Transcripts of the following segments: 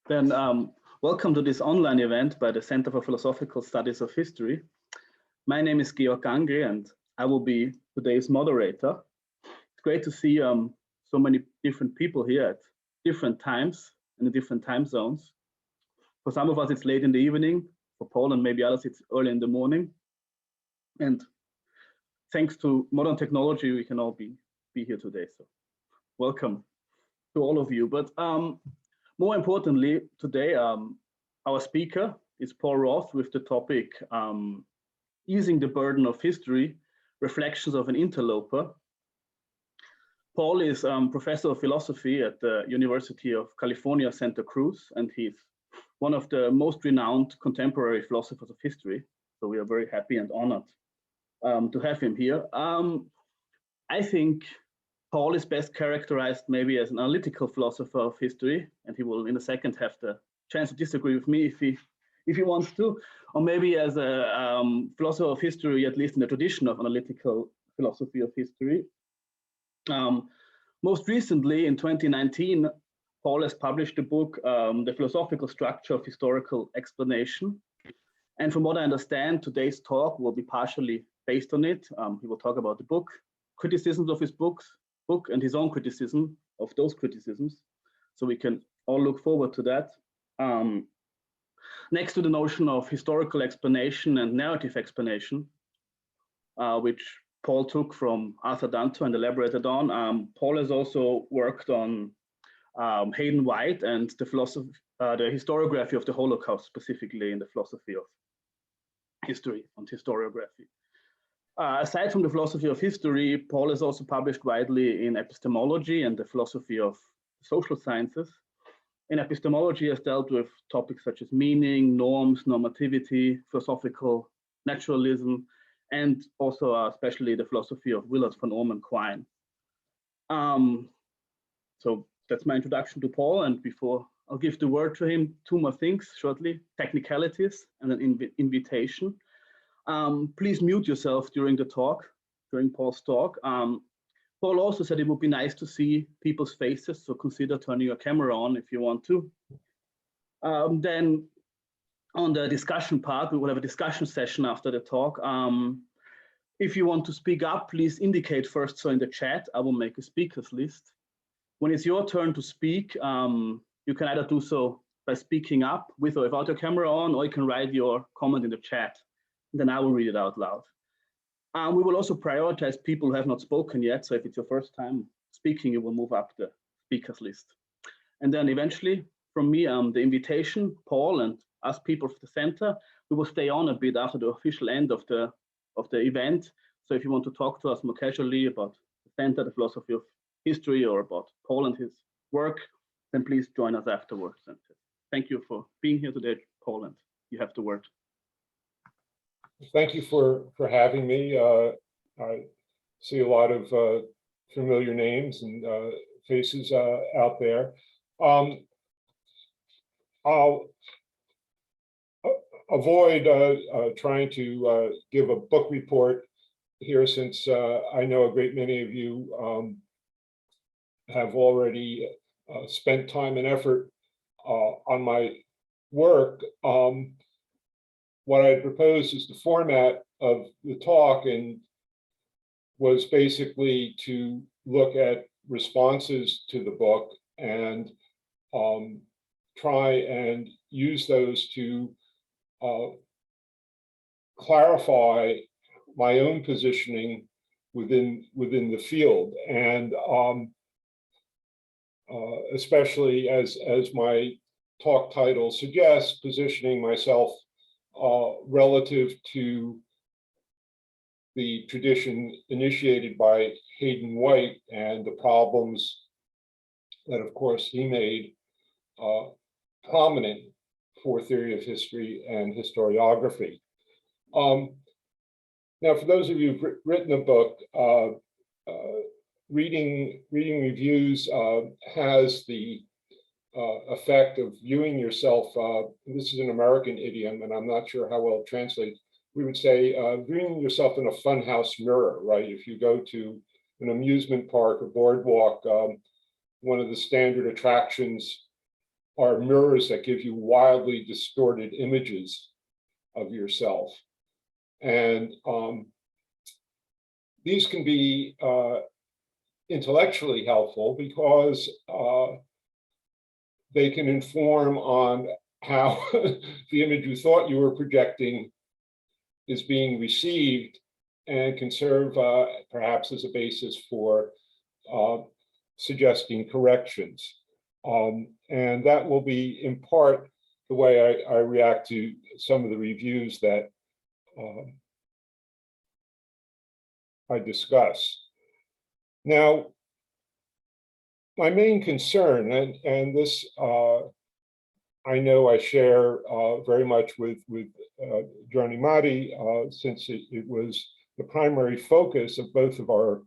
Then welcome to this online event by the Center for Philosophical Studies of History. My name is Georg Angri and I will be today's moderator. It's great to see so many different people here at different times and in different time zones. For some of us, it's late in the evening. For Paul and maybe others, it's early in the morning. And thanks to modern technology, we can all be here today. So welcome to all of you. But more importantly, today, our speaker is Paul Roth with the topic Easing the Burden of History, Reflections of an Interloper. Paul is professor of philosophy at the University of California, Santa Cruz, and he's one of the most renowned contemporary philosophers of history. So we are very happy and honored to have him here. I think Paul is best characterized maybe as an analytical philosopher of history, and he will in a second have the chance to disagree with me if he wants to, or maybe as a philosopher of history, at least in the tradition of analytical philosophy of history. Most recently, in 2019, Paul has published the book, The Philosophical Structure of Historical Explanation. And from what I understand, today's talk will be partially based on it. He will talk about the book, criticisms of his book, and his own criticism of those criticisms. So we can all look forward to that. Next to the notion of historical explanation and narrative explanation, which Paul took from Arthur Danto and elaborated on, Paul has also worked on Hayden White and the historiography of the Holocaust, specifically in the philosophy of history and historiography. Aside from the philosophy of history, Paul has also published widely in epistemology and the philosophy of social sciences. In epistemology, he has dealt with topics such as meaning, norms, normativity, philosophical naturalism, and also especially the philosophy of Willard von Orman Quine. So that's my introduction to Paul, and before I'll give the word to him, two more things shortly: technicalities and an invitation. Please mute yourself during the talk, during Paul's talk. Paul also said it would be nice to see people's faces, so consider turning your camera on if you want to. Then on the discussion part, we will have a discussion session after the talk. If you want to speak up, please indicate first so in the chat. I will make a speakers list. When it's your turn to speak, you can either do so by speaking up with or without your camera on, or you can write your comment in the chat. Then I will read it out loud. We will also prioritize people who have not spoken yet. So if it's your first time speaking, you will move up the speakers list. And then eventually from me, the invitation, Paul and us people of the center, we will stay on a bit after the official end of the event. So if you want to talk to us more casually about the center, the philosophy of history, or about Paul and his work, then please join us afterwards. And thank you for being here today, Paul, and you have the word. Thank you for having me. I see a lot of familiar names and faces out there. I'll avoid trying to give a book report here, since I know a great many of you have already spent time and effort on my work. What I proposed is the format of the talk, and was basically to look at responses to the book and try and use those to clarify my own positioning within the field, and especially as my talk title suggests, positioning myself relative to the tradition initiated by Hayden White and the problems that, of course, he made prominent for theory of history and historiography. Now, for those of you who've written a book, reading reviews has the effect of viewing yourself, this is an American idiom, and I'm not sure how well it translates. We would say viewing yourself in a funhouse mirror, right? If you go to an amusement park or boardwalk, one of the standard attractions are mirrors that give you wildly distorted images of yourself. And these can be intellectually helpful because they can inform on how the image you thought you were projecting is being received, and can serve perhaps as a basis for suggesting corrections. And that will be in part the way I react to some of the reviews that I discuss. Now, my main concern, and this I know I share very much with Jouni-Matti, since it was the primary focus of both of our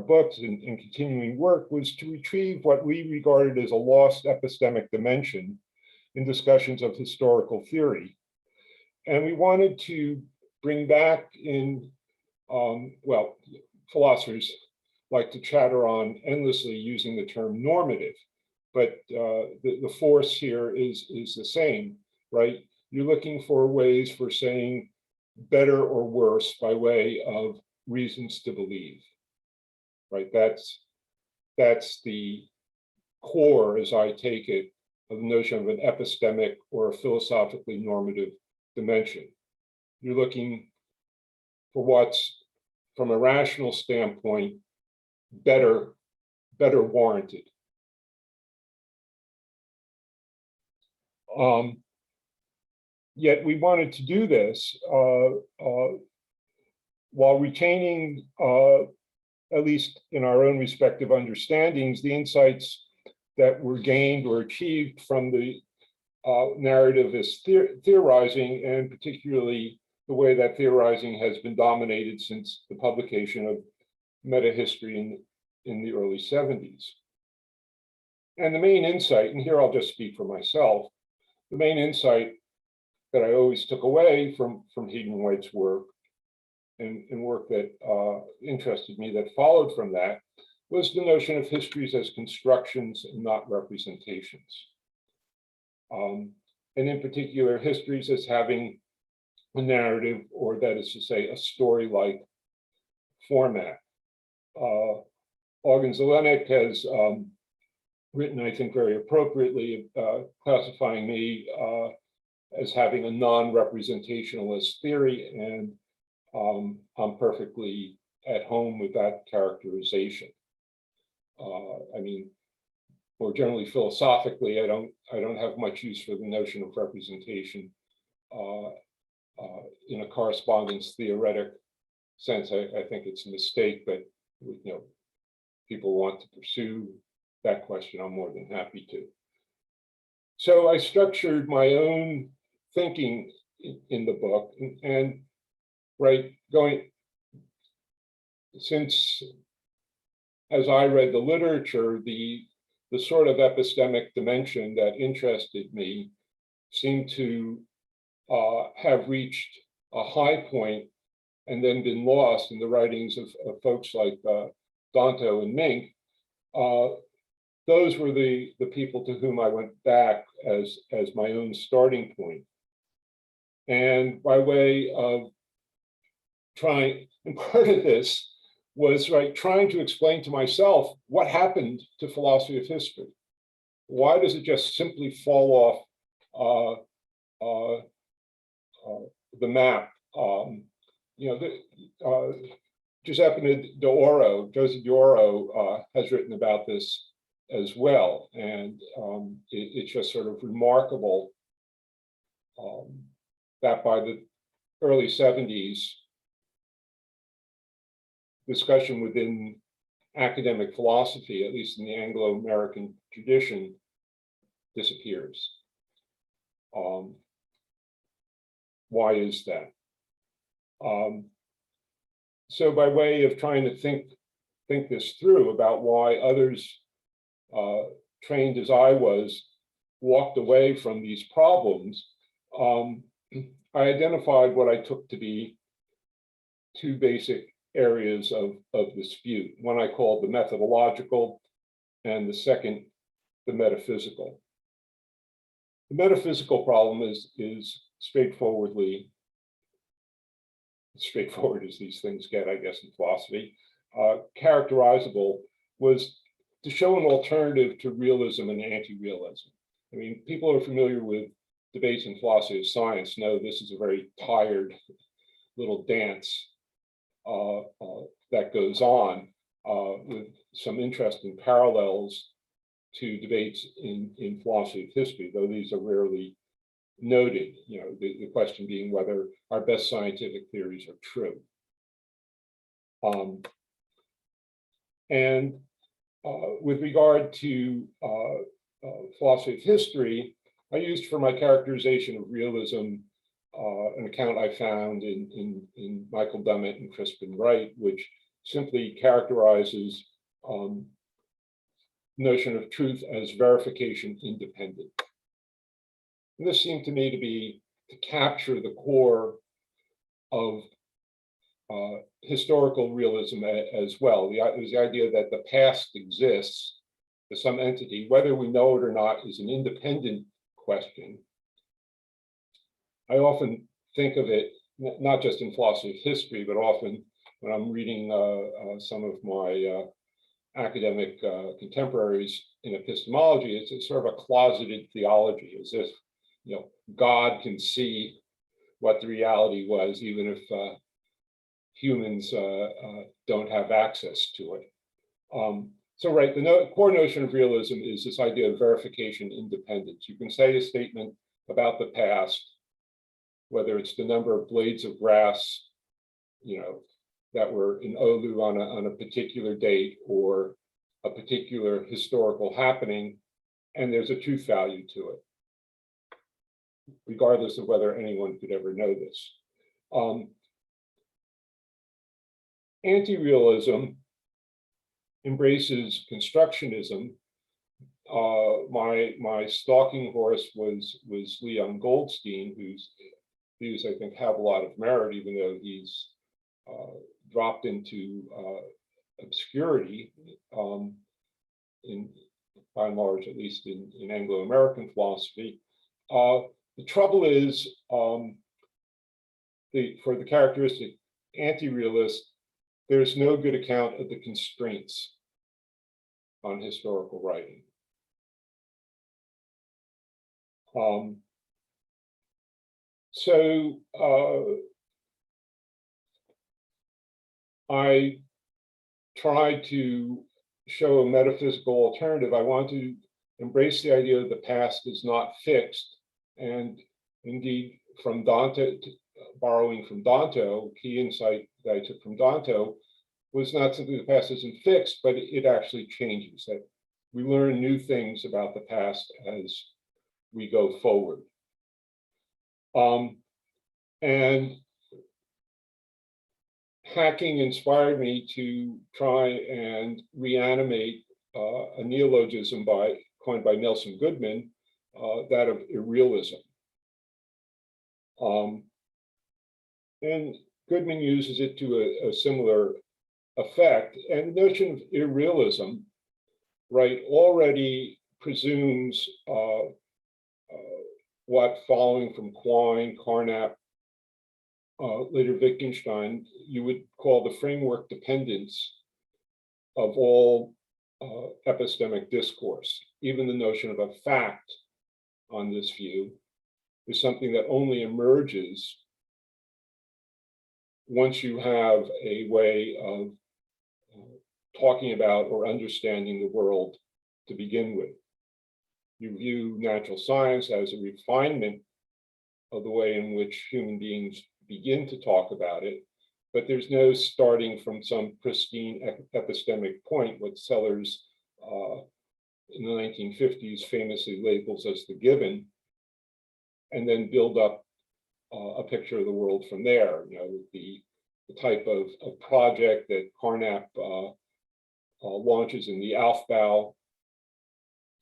books and continuing work, was to retrieve what we regarded as a lost epistemic dimension in discussions of historical theory. And we wanted to bring back in, well, philosophers like to chatter on endlessly using the term normative, but the force here is the same, right? You're looking for ways for saying better or worse by way of reasons to believe, right? That's the core, as I take it, of the notion of an epistemic or a philosophically normative dimension. You're looking for what's, from a rational standpoint, better warranted. Yet we wanted to do this while retaining, at least in our own respective understandings, the insights that were gained or achieved from the narrativist theorizing, and particularly the way that theorizing has been dominated since the publication of meta-history in the early 70s. And the main insight, and here I'll just speak for myself, the main insight that I always took away from Hayden White's work, and work that interested me that followed from that, was the notion of histories as constructions and not representations. And in particular, histories as having a narrative, or that is to say, a story-like format. Augen Zelenik has written, I think very appropriately, classifying me as having a non-representationalist theory, and I'm perfectly at home with that characterization. I mean, more generally philosophically, I don't have much use for the notion of representation in a correspondence theoretic sense. I think it's a mistake, but you know, people want to pursue that question, I'm more than happy to. So I structured my own thinking in the book, and right, since as I read the literature, the sort of epistemic dimension that interested me seemed to have reached a high point and then been lost in the writings of folks like Danto and Mink. Those were the people to whom I went back as my own starting point. And by way of trying, and part of this was trying to explain to myself what happened to philosophy of history. Why does it just simply fall off the map? Giuseppe Joseph D'Oro has written about this as well, and it's just sort of remarkable that by the early 70s, discussion within academic philosophy, at least in the Anglo-American tradition, disappears. Why is that? So by way of trying to think this through about why others trained as I was walked away from these problems, I identified what I took to be two basic areas of dispute. One I called the methodological, and the second, the metaphysical. The metaphysical problem is straightforward as these things get, I guess, in philosophy, characterizable, was to show an alternative to realism and anti-realism. I mean, people are familiar with debates in philosophy of science, know this is a very tired little dance that goes on with some interesting parallels to debates in philosophy of history, though these are rarely noted, you know, the question being whether our best scientific theories are true. With regard to philosophy of history, I used for my characterization of realism an account I found in Michael Dummett and Crispin Wright, which simply characterizes notion of truth as verification independent. And this seemed to me to capture the core of historical realism as well. It was the idea that the past exists as some entity, whether we know it or not is an independent question. I often think of it, not just in philosophy of history, but often when I'm reading some of my academic contemporaries in epistemology, it's sort of a closeted theology, as if, you know, God can see what the reality was, even if humans don't have access to it. So right, the core notion of realism is this idea of verification independence. You can say a statement about the past, whether it's the number of blades of grass, you know, that were in Oulu on a particular date, or a particular historical happening, and there's a truth value to it, regardless of whether anyone could ever know this. Anti-realism embraces constructionism. My stalking horse was Leon Goldstein, whose views I think have a lot of merit, even though he's dropped into obscurity by and large, at least in Anglo-American philosophy. The trouble is, for the characteristic anti-realist, there's no good account of the constraints on historical writing. So I tried to show a metaphysical alternative. I want to embrace the idea that the past is not fixed, and indeed from Dante, borrowing from Dante, key insight that I took from Dante was not simply the past isn't fixed, but it actually changes, that we learn new things about the past as we go forward. And hacking inspired me to try and reanimate a neologism coined by Nelson Goodman, that of irrealism. And Goodman uses it to a similar effect. And the notion of irrealism, right, already presumes what, following from Quine, Carnap, later Wittgenstein, you would call the framework dependence of all epistemic discourse. Even the notion of a fact on this view is something that only emerges once you have a way of talking about or understanding the world to begin with. You view natural science as a refinement of the way in which human beings begin to talk about it, but there's no starting from some pristine epistemic point, what Sellers in the 1950s famously labels as the given, and then build up a picture of the world from there. You know, the type of project that Carnap launches in the Aufbau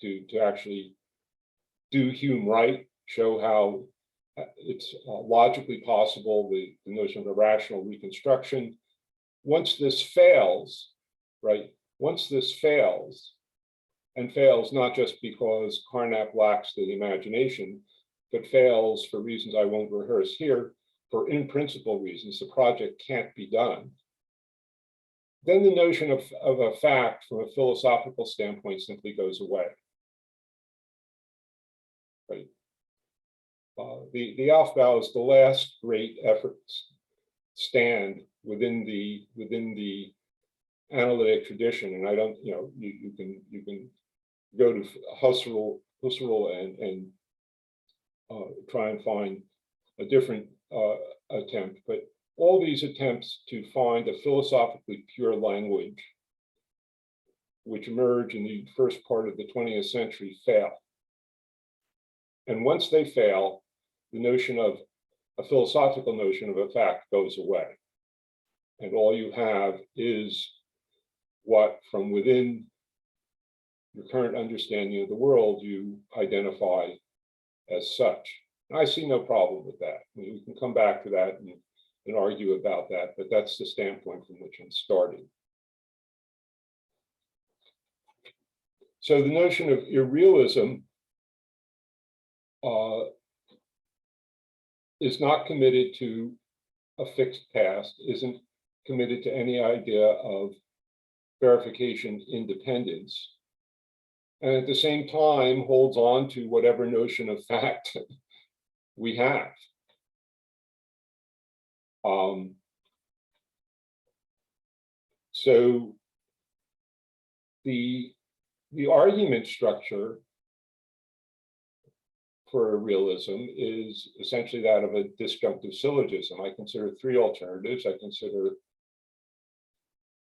to actually do Hume right, show how it's logically possible, the notion of a rational reconstruction. Once this fails, right, once this fails, and fails not just because Carnap lacks the imagination, but fails for reasons I won't rehearse here, for in principle reasons. The project can't be done. Then the notion of a fact from a philosophical standpoint simply goes away. Right. The Aufbau is the last great effort stand within the analytic tradition, and I don't, you can go to Husserl and try and find a different attempt, but all these attempts to find a philosophically pure language, which emerge in the first part of the 20th century, fail. And once they fail, the notion of a philosophical notion of a fact goes away. And all you have is what, from within your current understanding of the world, you identify as such. And I see no problem with that. I mean, we can come back to that and argue about that, but that's the standpoint from which I'm starting. So the notion of irrealism is not committed to a fixed past, isn't committed to any idea of verification independence, and at the same time holds on to whatever notion of fact we have. So the argument structure for realism is essentially that of a disjunctive syllogism. I consider three alternatives. I consider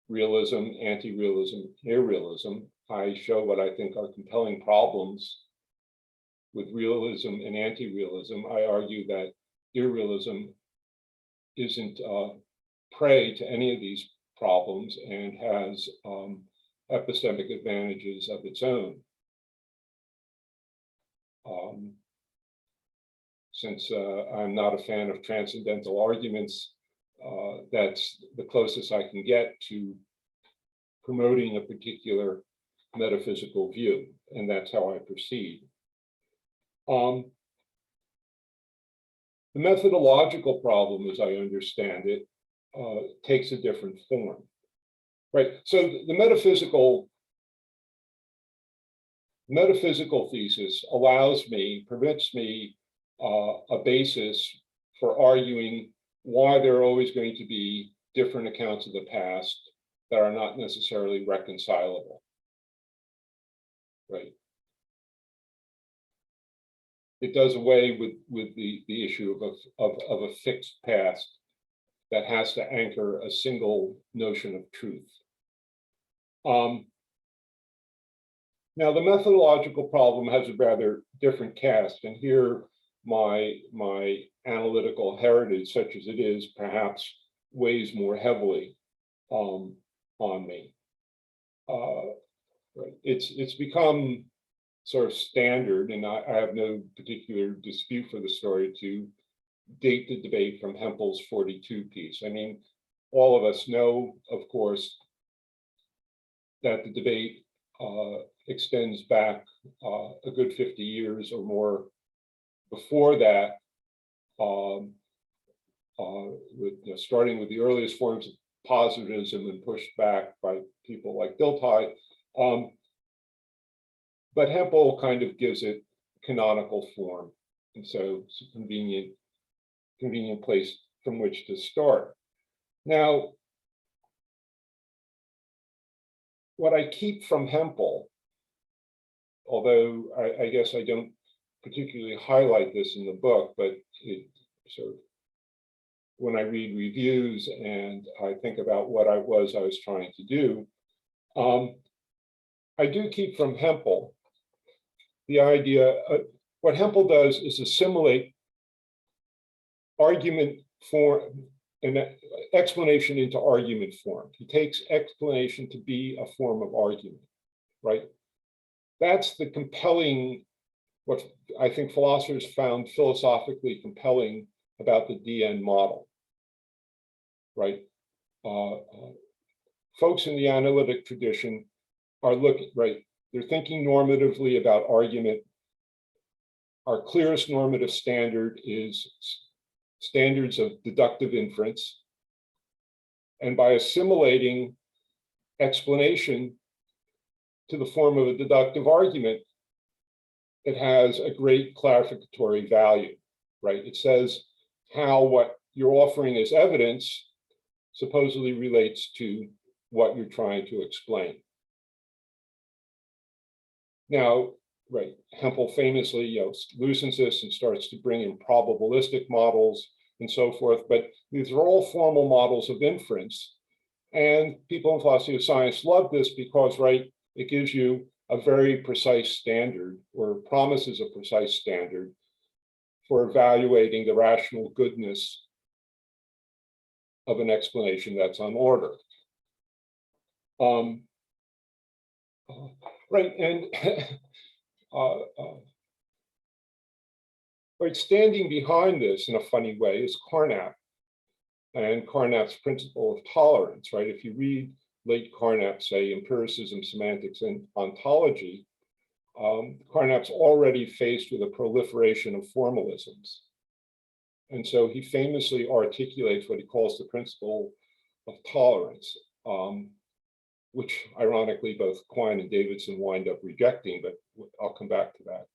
realism, anti-realism, irrealism. I show what I think are compelling problems with realism and anti-realism. I argue that irrealism isn't prey to any of these problems and has epistemic advantages of its own. Since I'm not a fan of transcendental arguments, that's the closest I can get to promoting a particular metaphysical view, and that's how I proceed. The methodological problem, as I understand it, takes a different form, right? So the metaphysical thesis permits me a basis for arguing why there are always going to be different accounts of the past that are not necessarily reconcilable, right? It does away with the issue of a fixed past that has to anchor a single notion of truth. Now, the methodological problem has a rather different cast, and here my analytical heritage, such as it is, perhaps weighs more heavily on me. Right. It's become sort of standard, and I have no particular dispute for the story, to date the debate from Hempel's 42 piece. I mean, all of us know, of course, that the debate extends back a good 50 years or more before that, starting with the earliest forms of positivism and pushed back by people like Dilthey. But Hempel kind of gives it canonical form, and so it's a convenient place from which to start. Now, what I keep from Hempel, although I guess I don't particularly highlight this in the book, but it sort of, when I read reviews and I think about what I was trying to do, I do keep from Hempel the idea, what Hempel does is assimilate argument form and explanation into argument form. He takes explanation to be a form of argument, right? That's the compelling, what I think philosophers found philosophically compelling about the DN model, right? Folks in the analytic tradition are looking, right? they're thinking normatively about argument. Our clearest normative standard is standards of deductive inference. And by assimilating explanation to the form of a deductive argument, it has a great clarificatory value, right? It says how what you're offering as evidence supposedly relates to what you're trying to explain. Now, right, Hempel famously, loosens this and starts to bring in probabilistic models and so forth, but these are all formal models of inference. And people in philosophy of science love this because, right, it gives you a very precise standard, or promises a precise standard for evaluating the rational goodness of an explanation that's on order. Right, and right, standing behind this in a funny way is Carnap and Carnap's principle of tolerance, right? If you read late Carnap, say, Empiricism, Semantics, and Ontology, Carnap's already faced with a proliferation of formalisms. And so he famously articulates what he calls the principle of tolerance, which ironically both Quine and Davidson wind up rejecting, but I'll come back to that.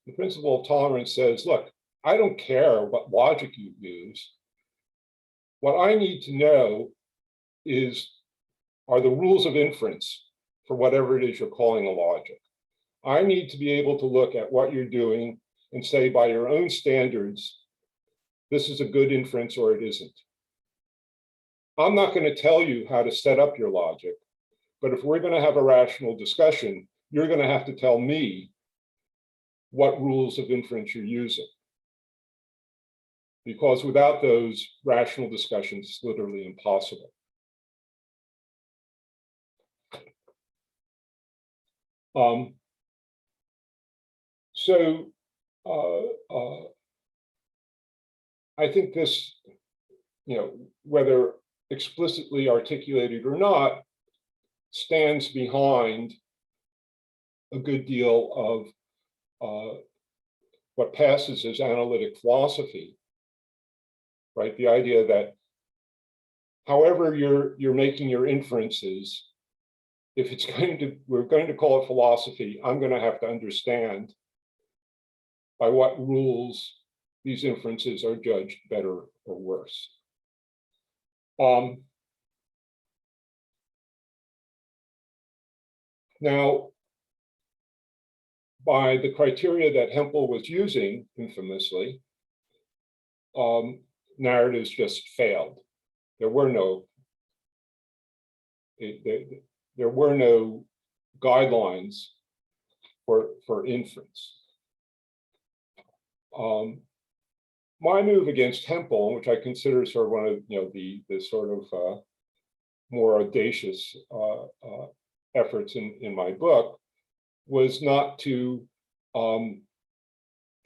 The principle of tolerance says, look, I don't care what logic you use. What I need to know are the rules of inference for whatever it is you're calling a logic. I need to be able to look at what you're doing and say, by your own standards, this is a good inference or it isn't. I'm not going to tell you how to set up your logic, but if we're going to have a rational discussion, you're going to have to tell me what rules of inference you're using. Because without those, rational discussions, it's literally impossible. I think this, whether explicitly articulated or not, stands behind a good deal of what passes as analytic philosophy, right? The idea that however you're making your inferences, if we're going to call it philosophy, I'm going to have to understand by what rules these inferences are judged better or worse. Now, by the criteria that Hempel was using infamously, narratives just failed. There were no guidelines for inference. My move against Hempel, which I consider sort of one of the sort of more audacious efforts in my book, was not to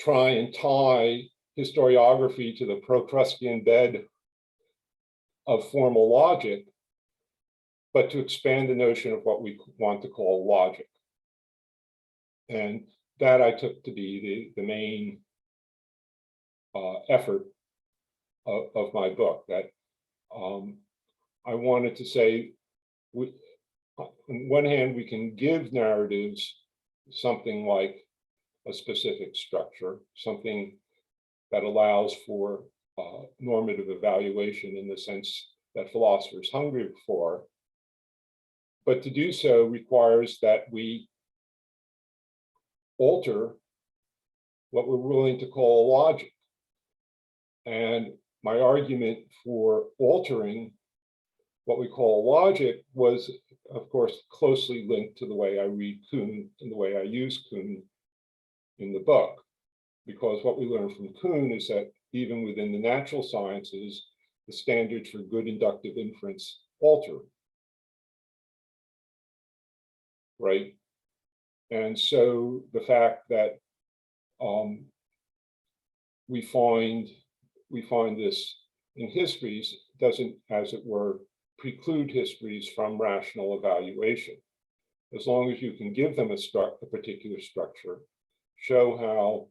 try and tie historiography to the Procrustean bed of formal logic, but to expand the notion of what we want to call logic. And that I took to be the main effort of my book, that I wanted to say, on one hand, we can give narratives something like a specific structure, something that allows for normative evaluation in the sense that philosophers hunger for. But to do so requires that we alter what we're willing to call logic. And my argument for altering what we call logic was, of course, closely linked to the way I read Kuhn and the way I use Kuhn in the book. Because what we learn from Kuhn is that even within the natural sciences, the standards for good inductive inference alter. Right? And so the fact that we find this in histories doesn't, as it were, preclude histories from rational evaluation. as long as you can give them a particular structure, show how,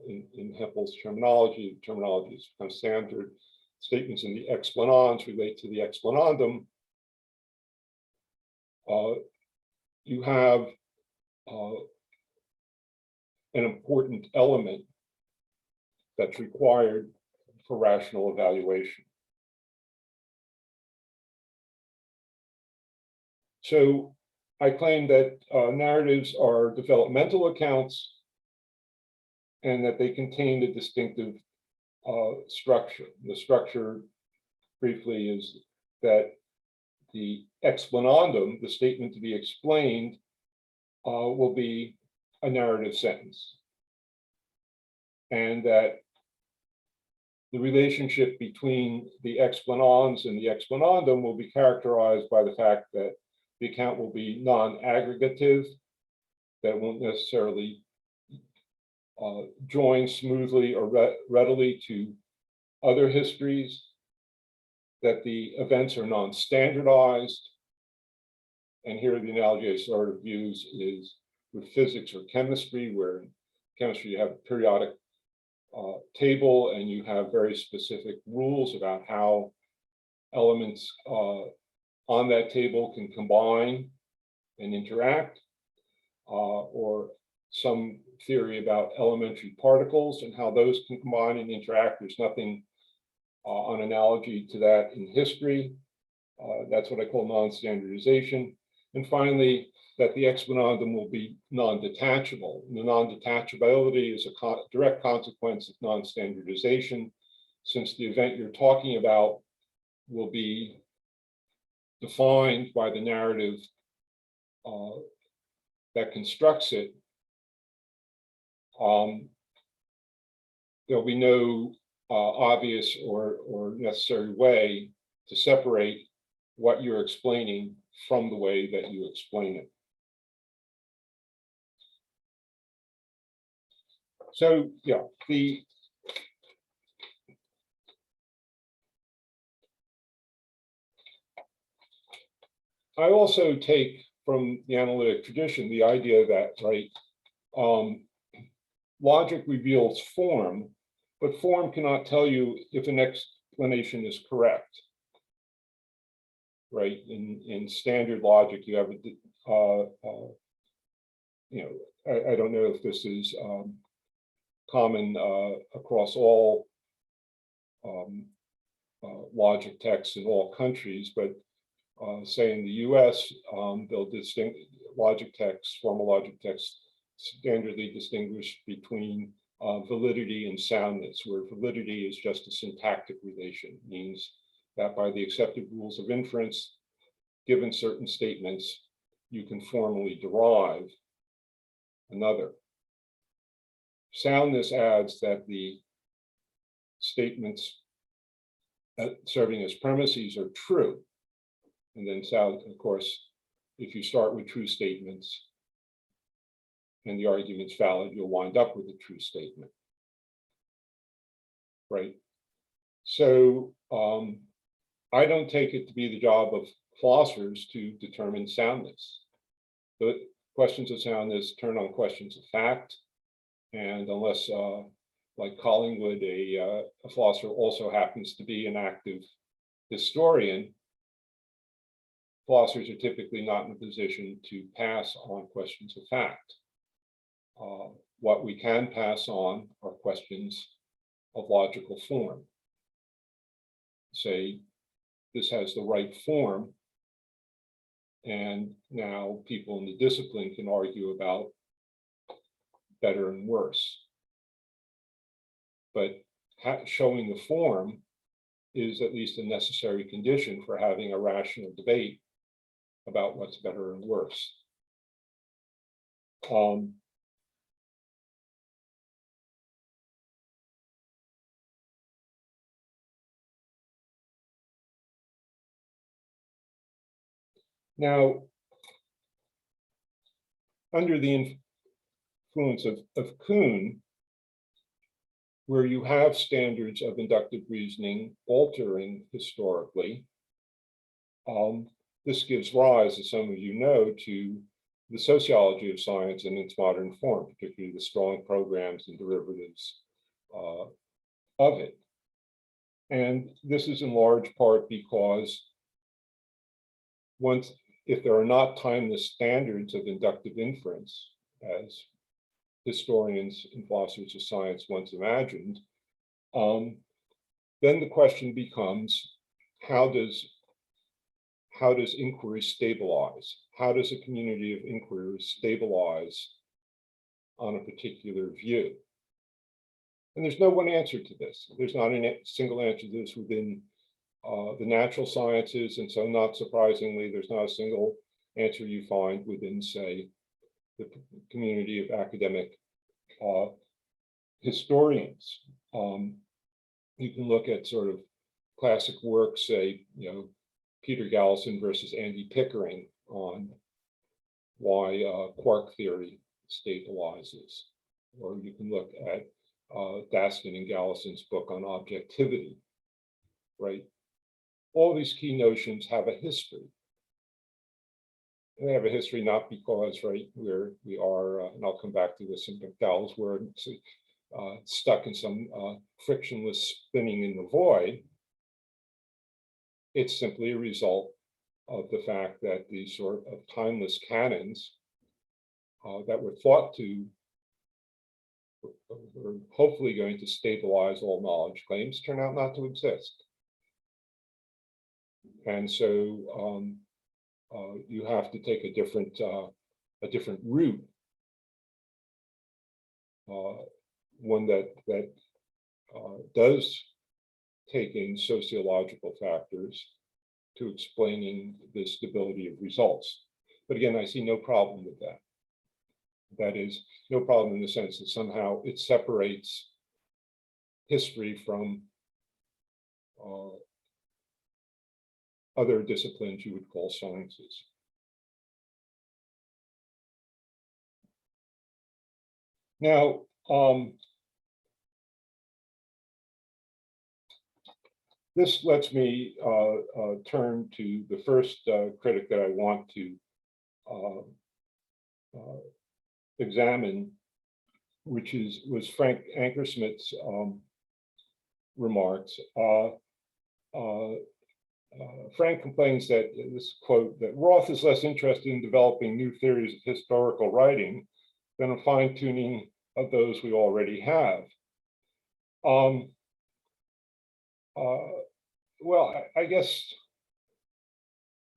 in Hempel's terminology, the terminology has become standard, statements in the explanans relate to the explanandum, you have an important element that's required for rational evaluation. So I claim that narratives are developmental accounts and that they contain a distinctive structure. The structure, briefly, is that the explanandum, the statement to be explained, will be a narrative sentence. And that the relationship between the explanans and the explanandum will be characterized by the fact that the account will be non-aggregative, that won't necessarily join smoothly or readily to other histories, that the events are non-standardized. And here the analogy I sort of use is with physics or chemistry, where in chemistry you have a periodic table and you have very specific rules about how elements on that table can combine and interact, or some theory about elementary particles and how those can combine and interact. There's nothing on analogy to that in history. That's what I call non-standardization. And finally, that the explanandum will be non-detachable. The non-detachability is a direct consequence of non-standardization, since the event you're talking about will be defined by the narrative that constructs it. There'll be no obvious or necessary way to separate what you're explaining from the way that you explain it. So yeah, I also take from the analytic tradition the idea that, right, logic reveals form, but form cannot tell you if an explanation is correct. Right, in standard logic, you have I don't know if this is common across all logic texts in all countries, but say in the US, they'll distinguish logic texts, formal logic texts, standardly distinguish between validity and soundness, where validity is just a syntactic relation, means that by the accepted rules of inference, given certain statements, you can formally derive another. Soundness adds that the statements serving as premises are true. And then sound, of course, if you start with true statements and the argument's valid, you'll wind up with a true statement. Right? So I don't take it to be the job of philosophers to determine soundness. The questions of soundness turn on questions of fact. And unless, like Collingwood, a philosopher also happens to be an active historian, philosophers are typically not in a position to pass on questions of fact. What we can pass on are questions of logical form. Say, this has the right form, and now people in the discipline can argue about better and worse. But showing the form is at least a necessary condition for having a rational debate about what's better and worse. Now, under the influence of Kuhn, where you have standards of inductive reasoning altering historically, this gives rise, as some of you know, to the sociology of science in its modern form, particularly the strong programs and derivatives of it. And this is in large part because if there are not timeless standards of inductive inference, as historians and philosophers of science once imagined, then the question becomes, how does inquiry stabilize? How does a community of inquirers stabilize on a particular view? And there's no one answer to this. There's not a single answer to this within the natural sciences, and so not surprisingly, there's not a single answer you find within, say, the community of academic historians. You can look at sort of classic works, say, Peter Gallison versus Andy Pickering on why quark theory stabilizes, or you can look at Daskin and Gallison's book on objectivity, right? All these key notions have a history. And they have a history not because, right, we are, and I'll come back to this in McDowell's word, stuck in some frictionless spinning in the void. It's simply a result of the fact that these sort of timeless canons that were thought to, were hopefully going to stabilize all knowledge claims, turn out not to exist. And so you have to take a different route, one that does take in sociological factors to explaining the stability of results. But again, I see no problem with that. That is, no problem in the sense that somehow it separates history from other disciplines you would call sciences. Now, this lets me turn to the first critic that I want to examine, which was Frank Ankersmit's remarks. Frank complains that, this quote, that Roth is less interested in developing new theories of historical writing than a fine-tuning of those we already have. Well, I guess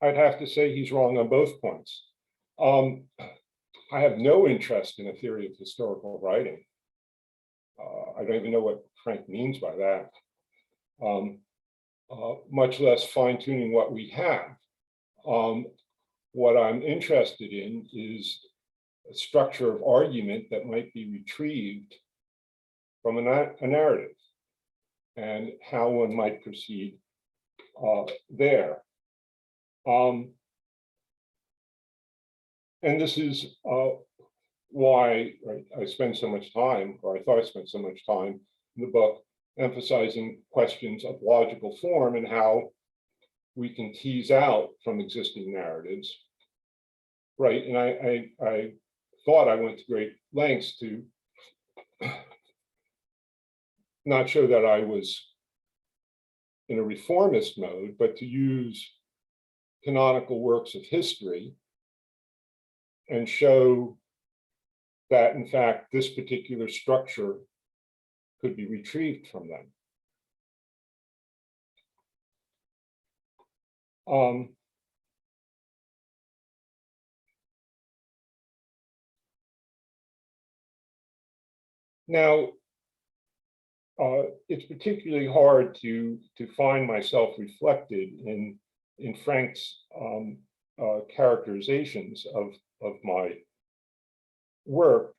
I'd have to say he's wrong on both points. I have no interest in a theory of historical writing. I don't even know what Frank means by that. Much less fine-tuning what we have. What I'm interested in is a structure of argument that might be retrieved from a narrative and how one might proceed there. And this is why I spend so much time, or I thought I spent so much time in the book, emphasizing questions of logical form and how we can tease out from existing narratives, right? And I thought I went to great lengths to not show that I was in a reformist mode, but to use canonical works of history and show that, in fact, this particular structure could be retrieved from them. Now, it's particularly hard to find myself reflected in Frank's characterizations of my work.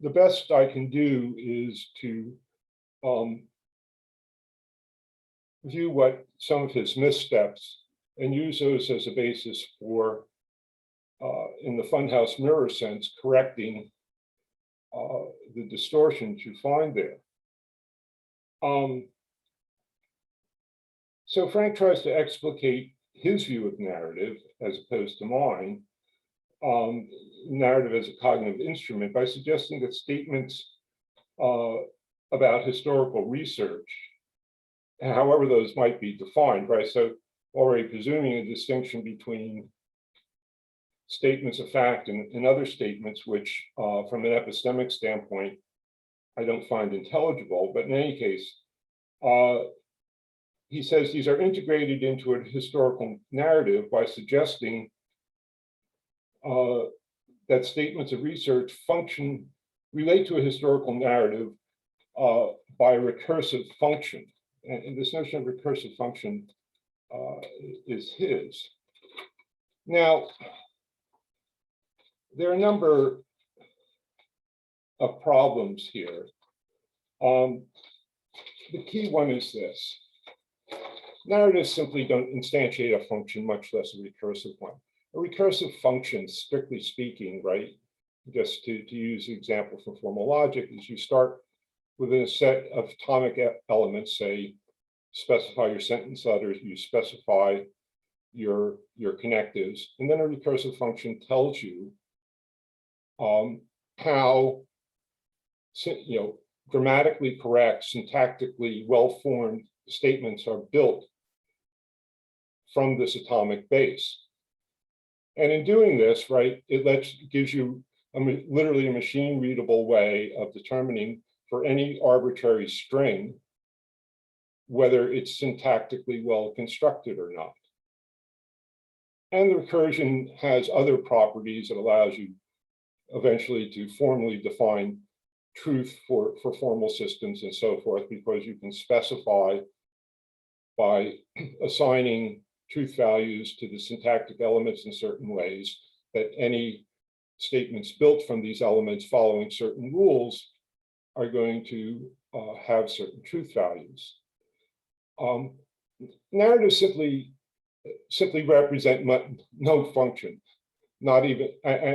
The best I can do is to view what some of his missteps and use those as a basis for, in the funhouse mirror sense, correcting the distortions you find there. So Frank tries to explicate his view of narrative as opposed to mine, narrative as a cognitive instrument, by suggesting that statements about historical research, however those might be defined, right? So already presuming a distinction between statements of fact and other statements, which from an epistemic standpoint, I don't find intelligible, but in any case, he says these are integrated into a historical narrative by suggesting that statements of research relate to a historical narrative by a recursive function. And this notion of recursive function is his. Now, there are a number of problems here. The key one is this. Narratives simply don't instantiate a function, much less a recursive one. A recursive function, strictly speaking, right, just to use the example from formal logic, is you start within a set of atomic elements, say, specify your sentence letters, you specify your connectives, and then a recursive function tells you how, grammatically correct, syntactically well-formed statements are built from this atomic base. And in doing this, right, it gives you literally a machine-readable way of determining for any arbitrary string whether it's syntactically well constructed or not. And the recursion has other properties that allows you eventually to formally define truth for formal systems and so forth, because you can specify by assigning truth values to the syntactic elements in certain ways that any statements built from these elements following certain rules are going to have certain truth values. Narratives simply represent no function, not even,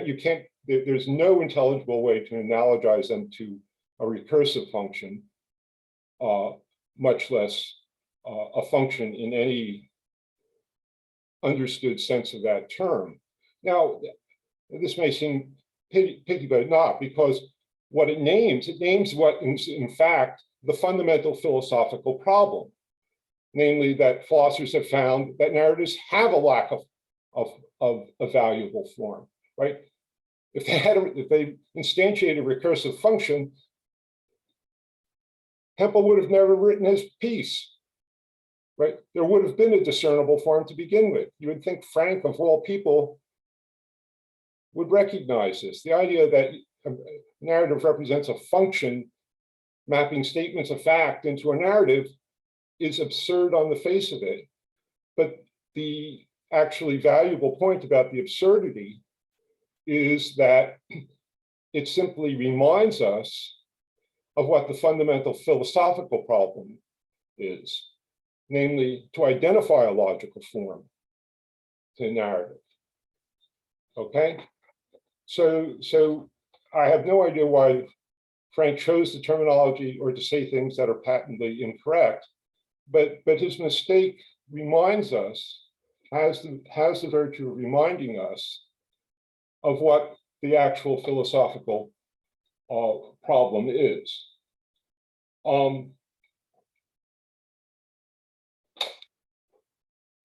you can't, there's no intelligible way to analogize them to a recursive function, much less a function in any understood sense of that term. Now, this may seem picky, but not, because what it names what in fact the fundamental philosophical problem, namely that philosophers have found that narratives have a lack of a valuable form, right? If they instantiated a recursive function, Hempel would have never written his piece, right? There would have been a discernible form to begin with. You would think Frank, of all people, would recognize this. The idea that a narrative represents a function mapping statements of fact into a narrative is absurd on the face of it. But the actually valuable point about the absurdity is that it simply reminds us of what the fundamental philosophical problem is, namely to identify a logical form to a narrative. Okay, so I have no idea why Frank chose the terminology or to say things that are patently incorrect, but his mistake reminds us, has the virtue of reminding us of what the actual philosophical problem is.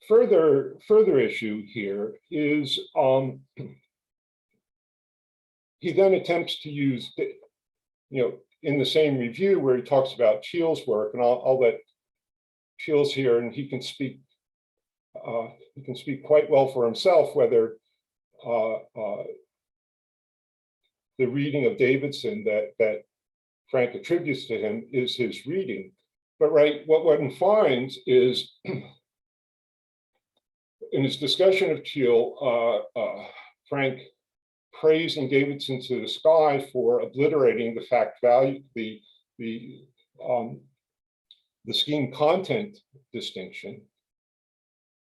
Further issue here is he then attempts to use, in the same review where he talks about Thiel's work, and I'll let Thiel's here, and he can speak quite well for himself whether the reading of Davidson that Frank attributes to him is his reading. But right, what one finds is in his discussion of Thiel, Frank praising Davidson to the sky for obliterating the fact value, the scheme content distinction,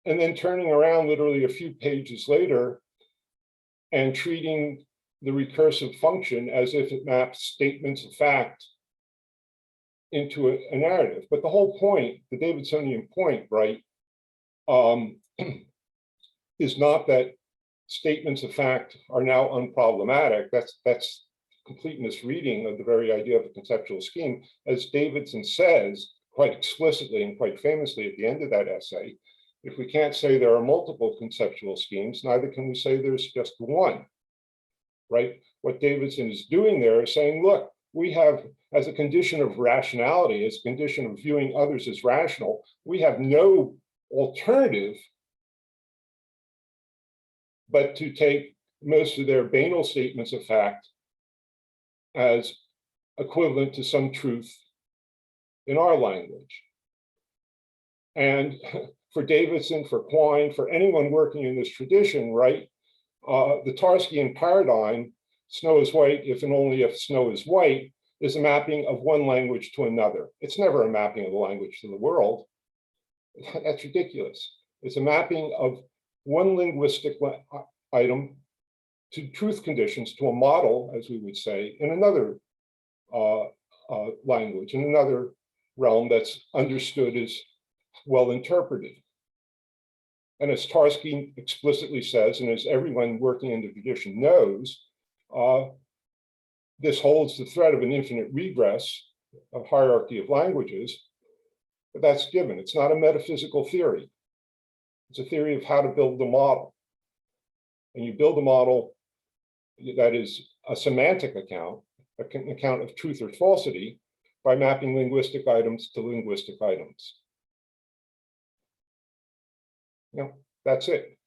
and then turning around literally a few pages later and treating the recursive function as if it maps statements of fact into a narrative. But the whole point, the Davidsonian point, right, is not that statements of fact are now unproblematic. That's complete misreading of the very idea of a conceptual scheme. As Davidson says quite explicitly and quite famously at the end of that essay, if we can't say there are multiple conceptual schemes, neither can we say there's just one, right? What Davidson is doing there is saying, look, we have, as a condition of rationality, as a condition of viewing others as rational, we have no alternative but to take most of their banal statements of fact as equivalent to some truth in our language. And for Davidson, for Quine, for anyone working in this tradition, right, the Tarskian paradigm, snow is white if and only if snow is white, is a mapping of one language to another. It's never a mapping of the language to the world. That's ridiculous. It's a mapping of one linguistic item to truth conditions, to a model, as we would say, in another language, in another realm that's understood as well interpreted. And as Tarski explicitly says, and as everyone working in the tradition knows, this holds the threat of an infinite regress, a hierarchy of languages, but that's given. It's not a metaphysical theory. It's a theory of how to build the model. And you build a model that is a semantic account, an account of truth or falsity, by mapping linguistic items to linguistic items. That's it.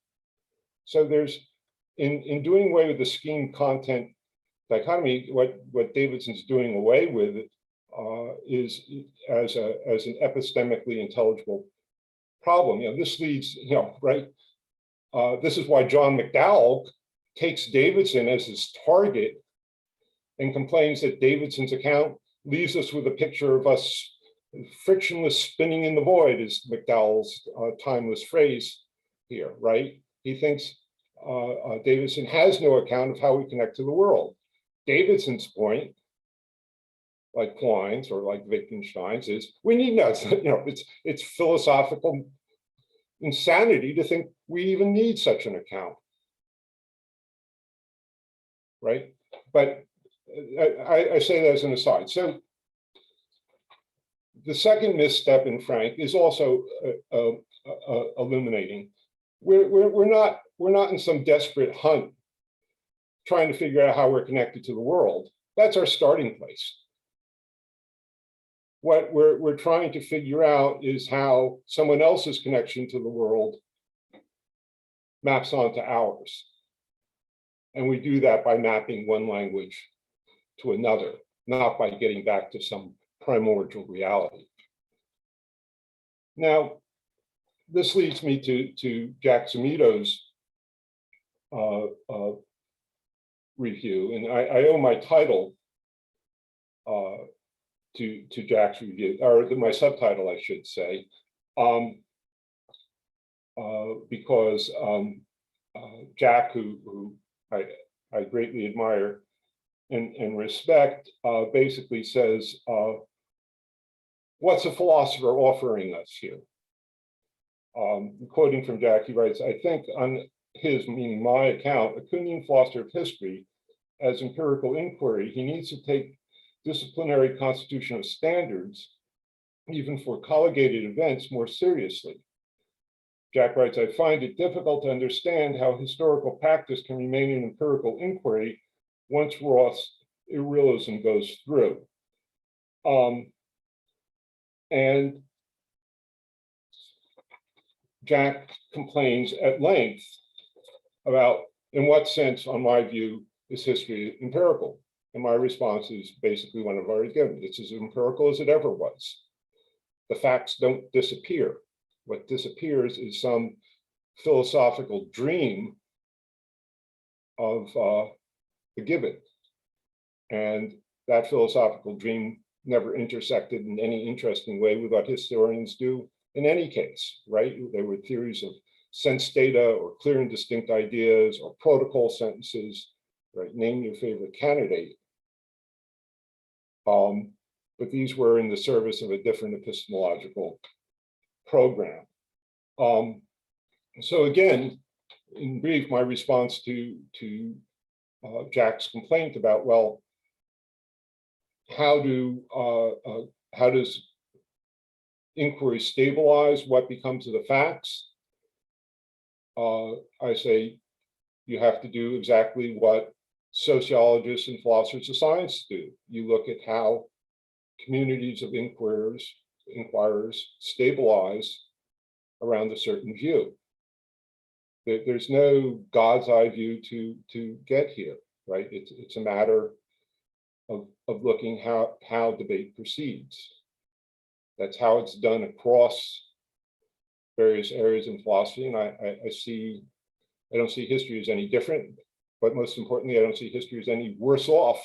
So there's, in doing away with the scheme content dichotomy, what Davidson's doing away with is as an epistemically intelligible problem. This leads, right? This is why John McDowell takes Davidson as his target and complains that Davidson's account leaves us with a picture of us frictionless spinning in the void, is McDowell's timeless phrase here, right? He thinks Davidson has no account of how we connect to the world. Davidson's point, like Quine's or like Wittgenstein's, is we need no, it's philosophical insanity to think we even need such an account, right? But I say that as an aside. So the second misstep in Frank is also illuminating. We're not in some desperate hunt trying to figure out how we're connected to the world. That's our starting place. What we're trying to figure out is how someone else's connection to the world maps onto ours. And we do that by mapping one language to another, not by getting back to some primordial reality. Now, this leads me to Jack Zammito's review, and I owe my title to Jack's review, or my subtitle, I should say, because Jack, who I greatly admire and respect, basically says, what's a philosopher offering us here? Quoting from Jack, he writes, I think on his, meaning my account, a Kuhnian philosopher of history, as empirical inquiry, he needs to take disciplinary constitutional standards, even for colligated events, more seriously. Jack writes, I find it difficult to understand how historical practice can remain an empirical inquiry once Roth's irrealism goes through. And Jack complains at length about in what sense, on my view, is history empirical? And my response is basically one I've already given. It's as empirical as it ever was. The facts don't disappear. What disappears is some philosophical dream of the given. And that philosophical dream never intersected in any interesting way with what historians do in any case, right? There were theories of sense data or clear and distinct ideas or protocol sentences, right? Name your favorite candidate. But these were in the service of a different epistemological program. So again, in brief, my response to Jack's complaint about, well, how does inquiry stabilize what becomes of the facts? I say you have to do exactly what sociologists and philosophers of science do. You look at how communities of inquirers stabilize around a certain view. There's no God's eye view to get here, right? It's a matter of looking how debate proceeds. That's how it's done across various areas in philosophy, and I don't see history as any different, but most importantly, I don't see history as any worse off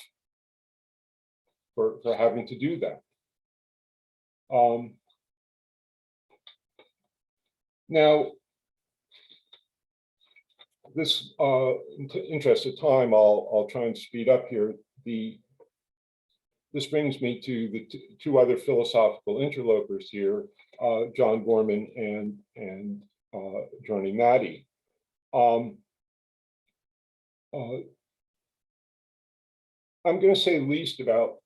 for having to do that. Now, this interest of time, I'll try and speed up here. This brings me to the two other philosophical interlopers here, John Gorman and Jouni-Matti. I'm going to say least about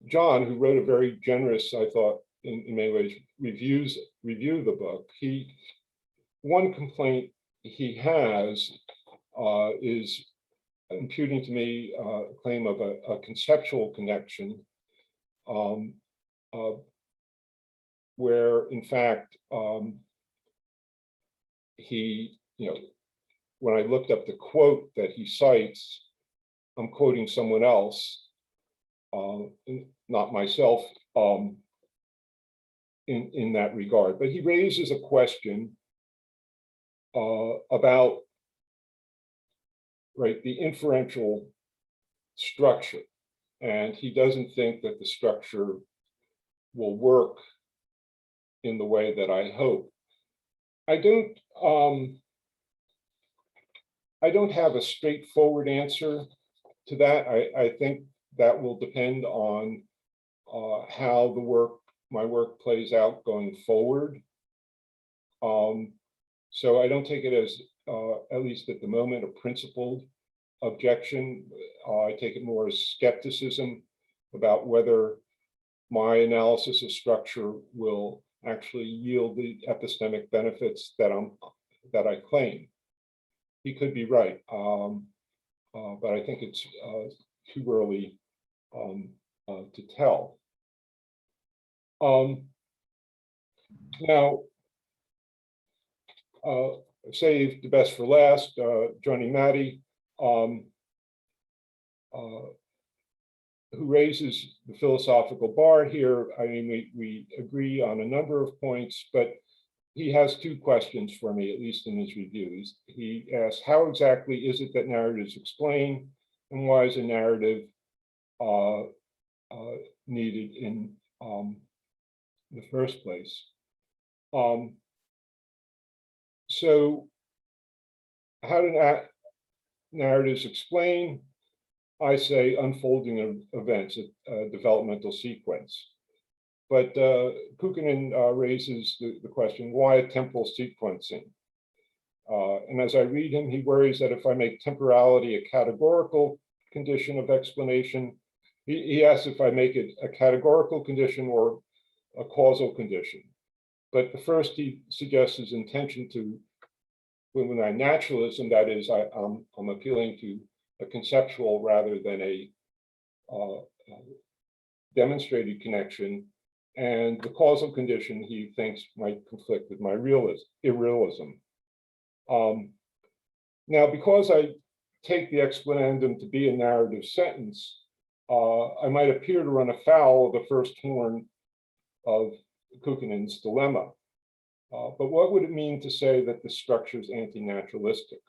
John, who wrote a very generous, I thought, in many ways, review of the book. One complaint he has is imputing to me a claim of a conceptual connection, where in fact when I looked up the quote that he cites, I'm quoting someone else, not myself, in that regard. But he raises a question about, right, the inferential structure, and he doesn't think that the structure will work in the way that I hope. I don't have a straightforward answer to that. I think that will depend on how my work plays out going forward. So I don't take it as, at least at the moment, a principled objection. I take it more as skepticism about whether my analysis of structure will actually yield the epistemic benefits that I claim. He could be right, but I think it's too early to tell. Now, save the best for last, Jouni-Matti, who raises the philosophical bar here. I mean, we agree on a number of points, but he has two questions for me, at least in his reviews. He asks, how exactly is it that narratives explain, and why is a narrative needed in the first place? So how do narratives explain? I say unfolding of events, a developmental sequence. But Kuukkanen raises the question, why a temporal sequencing? And as I read him, he worries that if I make temporality a categorical condition of explanation, he asks if I make it a categorical condition or a causal condition. But the first he suggests is intention to, when I naturalism, that is, I'm appealing to a conceptual rather than a demonstrated connection, and the causal condition he thinks might conflict with my irrealism. Now, because I take the explanandum to be a narrative sentence, I might appear to run afoul of the first horn of Kuukkanen's dilemma. But what would it mean to say that the structure is anti-naturalistic?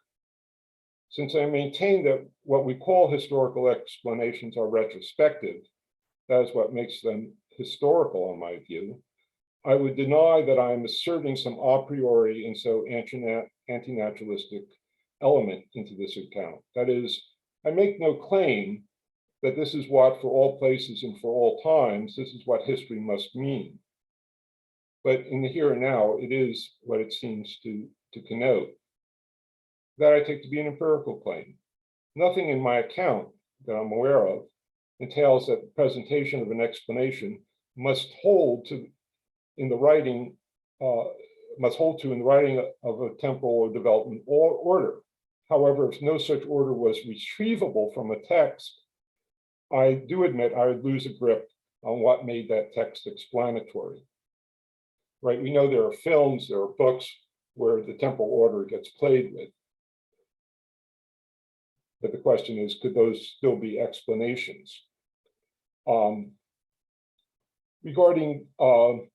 Since I maintain that what we call historical explanations are retrospective, that is what makes them historical in my view, I would deny that I am asserting some a priori and so anti-naturalistic element into this account. That is, I make no claim that this is what, for all places and for all times, this is what history must mean. But in the here and now, it is what it seems to to connote. That I take to be an empirical claim. Nothing in my account that I'm aware of entails that the presentation of an explanation must hold to in the writing of a temporal or development order. However, if no such order was retrievable from a text, I do admit I would lose a grip on what made that text explanatory. Right? We know there are films, there are books where the temporal order gets played with. But the question is, could those still be explanations? Regarding the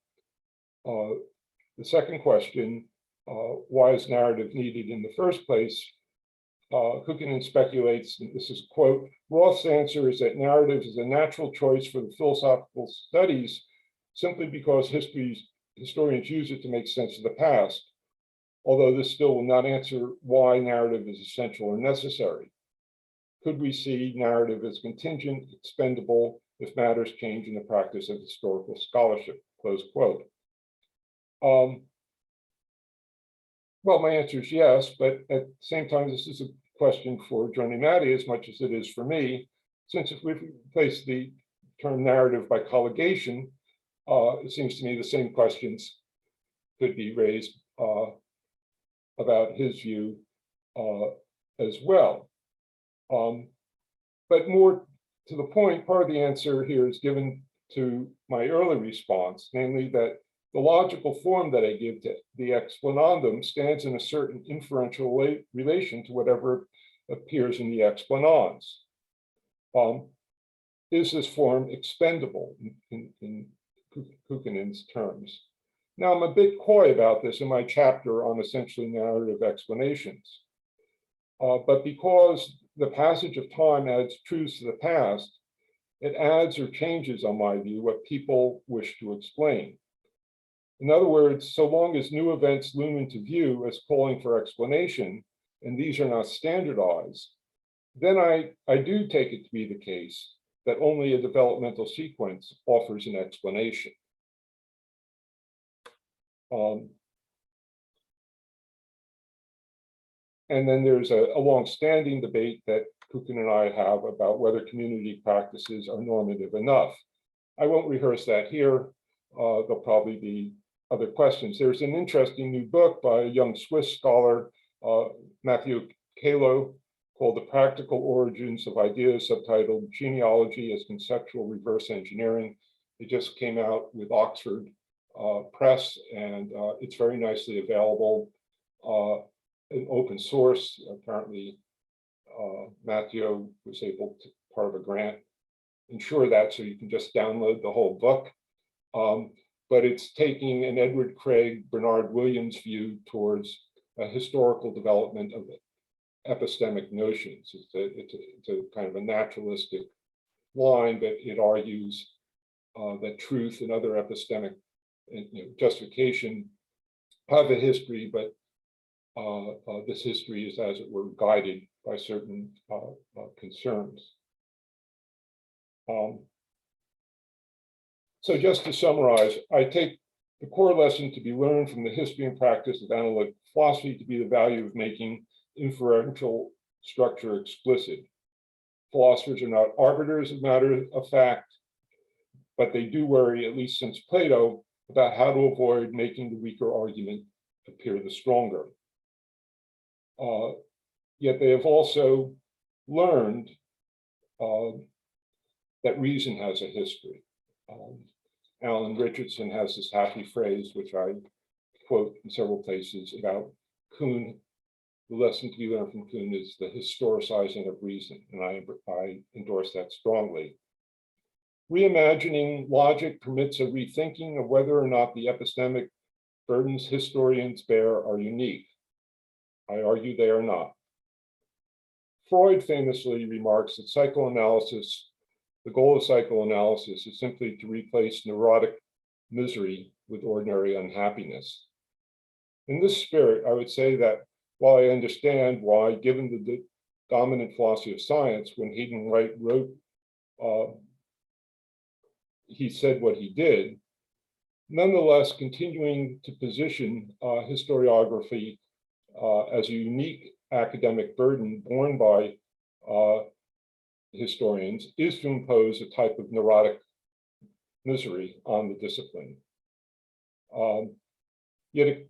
second question, why is narrative needed in the first place? Kuukkanen speculates, and this is a quote, Roth's answer is that narrative is a natural choice for the philosophical studies simply because historians use it to make sense of the past, although this still will not answer why narrative is essential or necessary. Could we see narrative as contingent, expendable, if matters change in the practice of historical scholarship, close quote. Well, my answer is yes, but at the same time, this is a question for Jouni-Matti as much as it is for me, since if we replace the term narrative by colligation, it seems to me the same questions could be raised about his view as well. But more to the point, part of the answer here is given to my early response, namely that the logical form that I give to the explanandum stands in a certain inferential relation to whatever appears in the explanans. Is this form expendable in Kuukkanen's terms? Now, I'm a bit coy about this in my chapter on essentially narrative explanations. But because the passage of time adds truths to the past, it adds or changes, on my view, what people wish to explain. In other words, so long as new events loom into view as calling for explanation, and these are not standardized, then I do take it to be the case that only a developmental sequence offers an explanation. And then there's a long-standing debate that Kuukkanen and I have about whether community practices are normative enough. I won't rehearse that here. There'll probably be other questions. There's an interesting new book by a young Swiss scholar, Matthew Calo, called The Practical Origins of Ideas, subtitled Genealogy as Conceptual Reverse Engineering. It just came out with Oxford Press, and it's very nicely available. An open source. Apparently, Matthew was able to, part of a grant, ensure that, so you can just download the whole book. But it's taking an Edward Craig, Bernard Williams view towards a historical development of epistemic notions. It's a kind of a naturalistic line, but it argues that truth and other epistemic justification have a history, but this history is, as it were, guided by certain concerns. So just to summarize, I take the core lesson to be learned from the history and practice of analytic philosophy to be the value of making inferential structure explicit. Philosophers are not arbiters of matter of fact, but they do worry, at least since Plato, about how to avoid making the weaker argument appear the stronger. Yet they have also learned that reason has a history. Alan Richardson has this happy phrase, which I quote in several places, about Kuhn. The lesson to be learned from Kuhn is the historicizing of reason, and I endorse that strongly. Reimagining logic permits a rethinking of whether or not the epistemic burdens historians bear are unique. I argue they are not. Freud famously remarks that psychoanalysis, the goal of psychoanalysis is simply to replace neurotic misery with ordinary unhappiness. In this spirit, I would say that while I understand why, given the dominant philosophy of science, when Hayden White wrote, he said what he did, nonetheless, continuing to position historiography as a unique academic burden borne by historians is to impose a type of neurotic misery on the discipline. Yet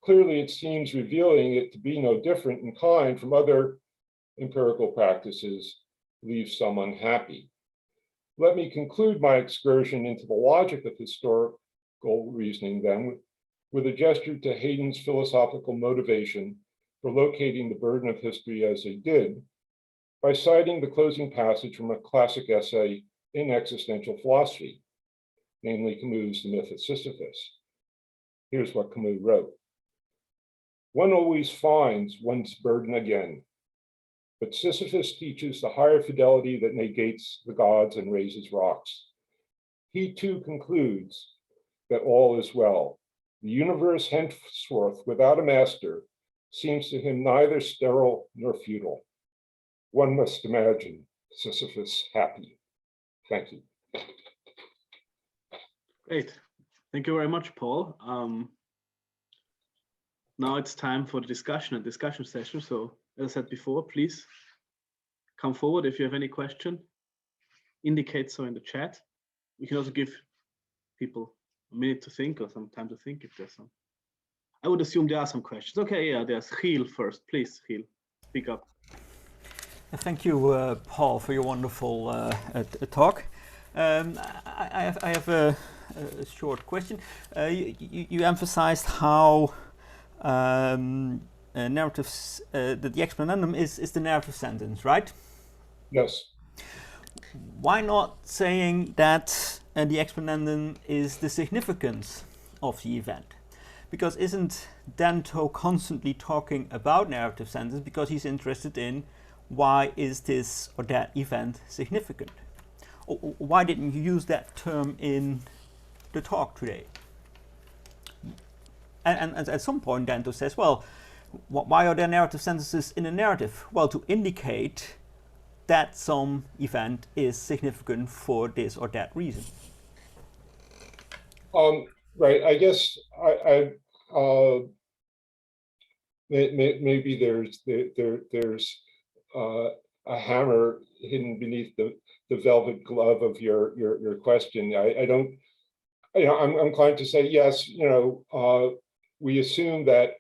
clearly it seems revealing it to be no different in kind from other empirical practices leaves some unhappy. Let me conclude my excursion into the logic of historical reasoning then with a gesture to Hayden's philosophical motivation for locating the burden of history as they did by citing the closing passage from a classic essay in existential philosophy, namely Camus' The Myth of Sisyphus. Here's what Camus wrote. One always finds one's burden again, but Sisyphus teaches the higher fidelity that negates the gods and raises rocks. He too concludes that all is well. The universe henceforth without a master seems to him neither sterile nor futile. One must imagine Sisyphus happy. Thank you. Great. Thank you very much, Paul. Now it's time for the discussion session. So as I said before, please come forward if you have any question. Indicate so in the chat. We can also give people a minute to think or some time to think if there's some. I would assume there are some questions. Okay, yeah, there's Giel first. Please, Giel, speak up. Thank you, Paul, for your wonderful talk. I have a short question. You emphasized how narratives, that the explanandum is the narrative sentence, right? Yes. Why not saying that the explanandum is the significance of the event? Because isn't Danto constantly talking about narrative sentence because he's interested in why is this or that event significant? Or why didn't you use that term in the talk today? And at some point Danto says, well, why are there narrative sentences in a narrative? Well, to indicate that some event is significant for this or that reason. Right. I guess maybe there's a hammer hidden beneath the velvet glove of your question. I don't. I'm inclined to say yes. We assume that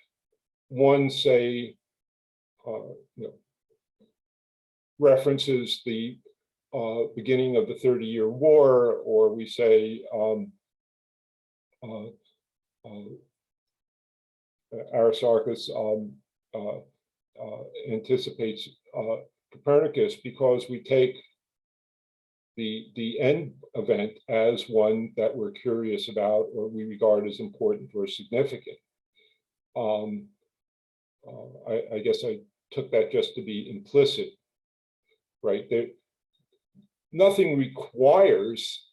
one, say, references the beginning of the 30-year war, or we say Aristarchus anticipates Copernicus because we take the end event as one that we're curious about or we regard as important or significant. I guess I took that just to be implicit, right? Nothing requires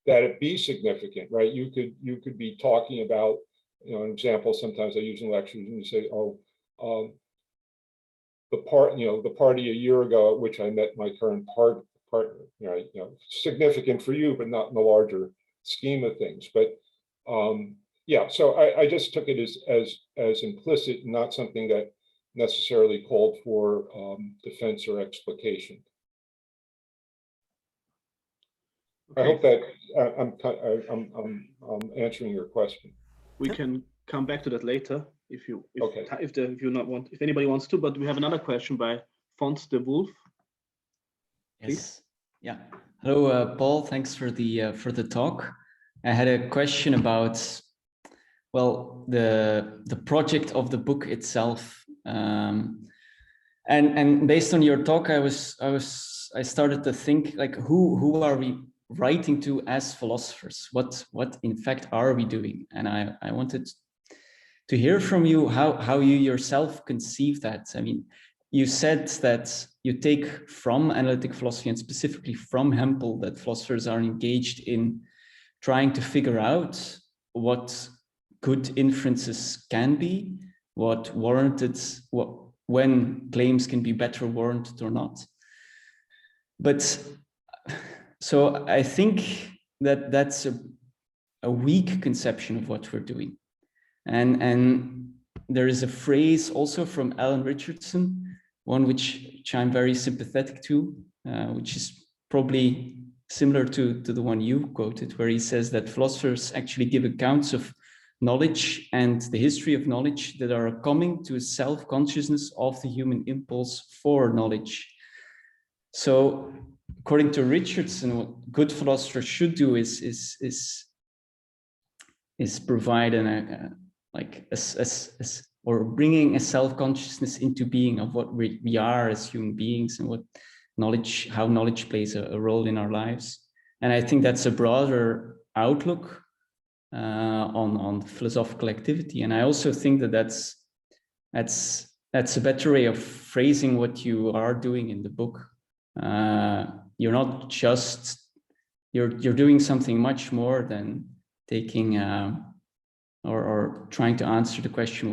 that it be significant, right? You could be talking about, an example sometimes I use in lectures, and you say, the party a year ago at which I met my current partner, right? Significant for you, but not in the larger scheme of things. But yeah, so I just took it as implicit, not something that necessarily called for defense or explication. Okay. I hope that I'm answering your question. We can come back to that later if anybody wants to. But we have another question by Fons de Wolf. Yes. Yeah. Hello, Paul. Thanks for the talk. I had a question about, well, the project of the book itself, and based on your talk, I started to think, like, who are we writing to as philosophers? What in fact are we doing? And I wanted to hear from you how you yourself conceive that. I mean, you said that you take from analytic philosophy and specifically from Hempel that philosophers are engaged in trying to figure out what good inferences can be, when claims can be better warranted or not. But so I think that that's a weak conception of what we're doing. And there is a phrase also from Alan Richardson, one which I'm very sympathetic to, which is probably similar to the one you quoted, where he says that philosophers actually give accounts of knowledge and the history of knowledge that are coming to a self-consciousness of the human impulse for knowledge. So according to Richardson, what good philosophers should do is provide or bringing a self-consciousness into being of what we are as human beings and what knowledge, how knowledge plays a role in our lives. And I think that's a broader outlook on philosophical activity. And I also think that that's a better way of phrasing what you are doing in the book. You're not just, you're doing something much more than taking or trying to answer the question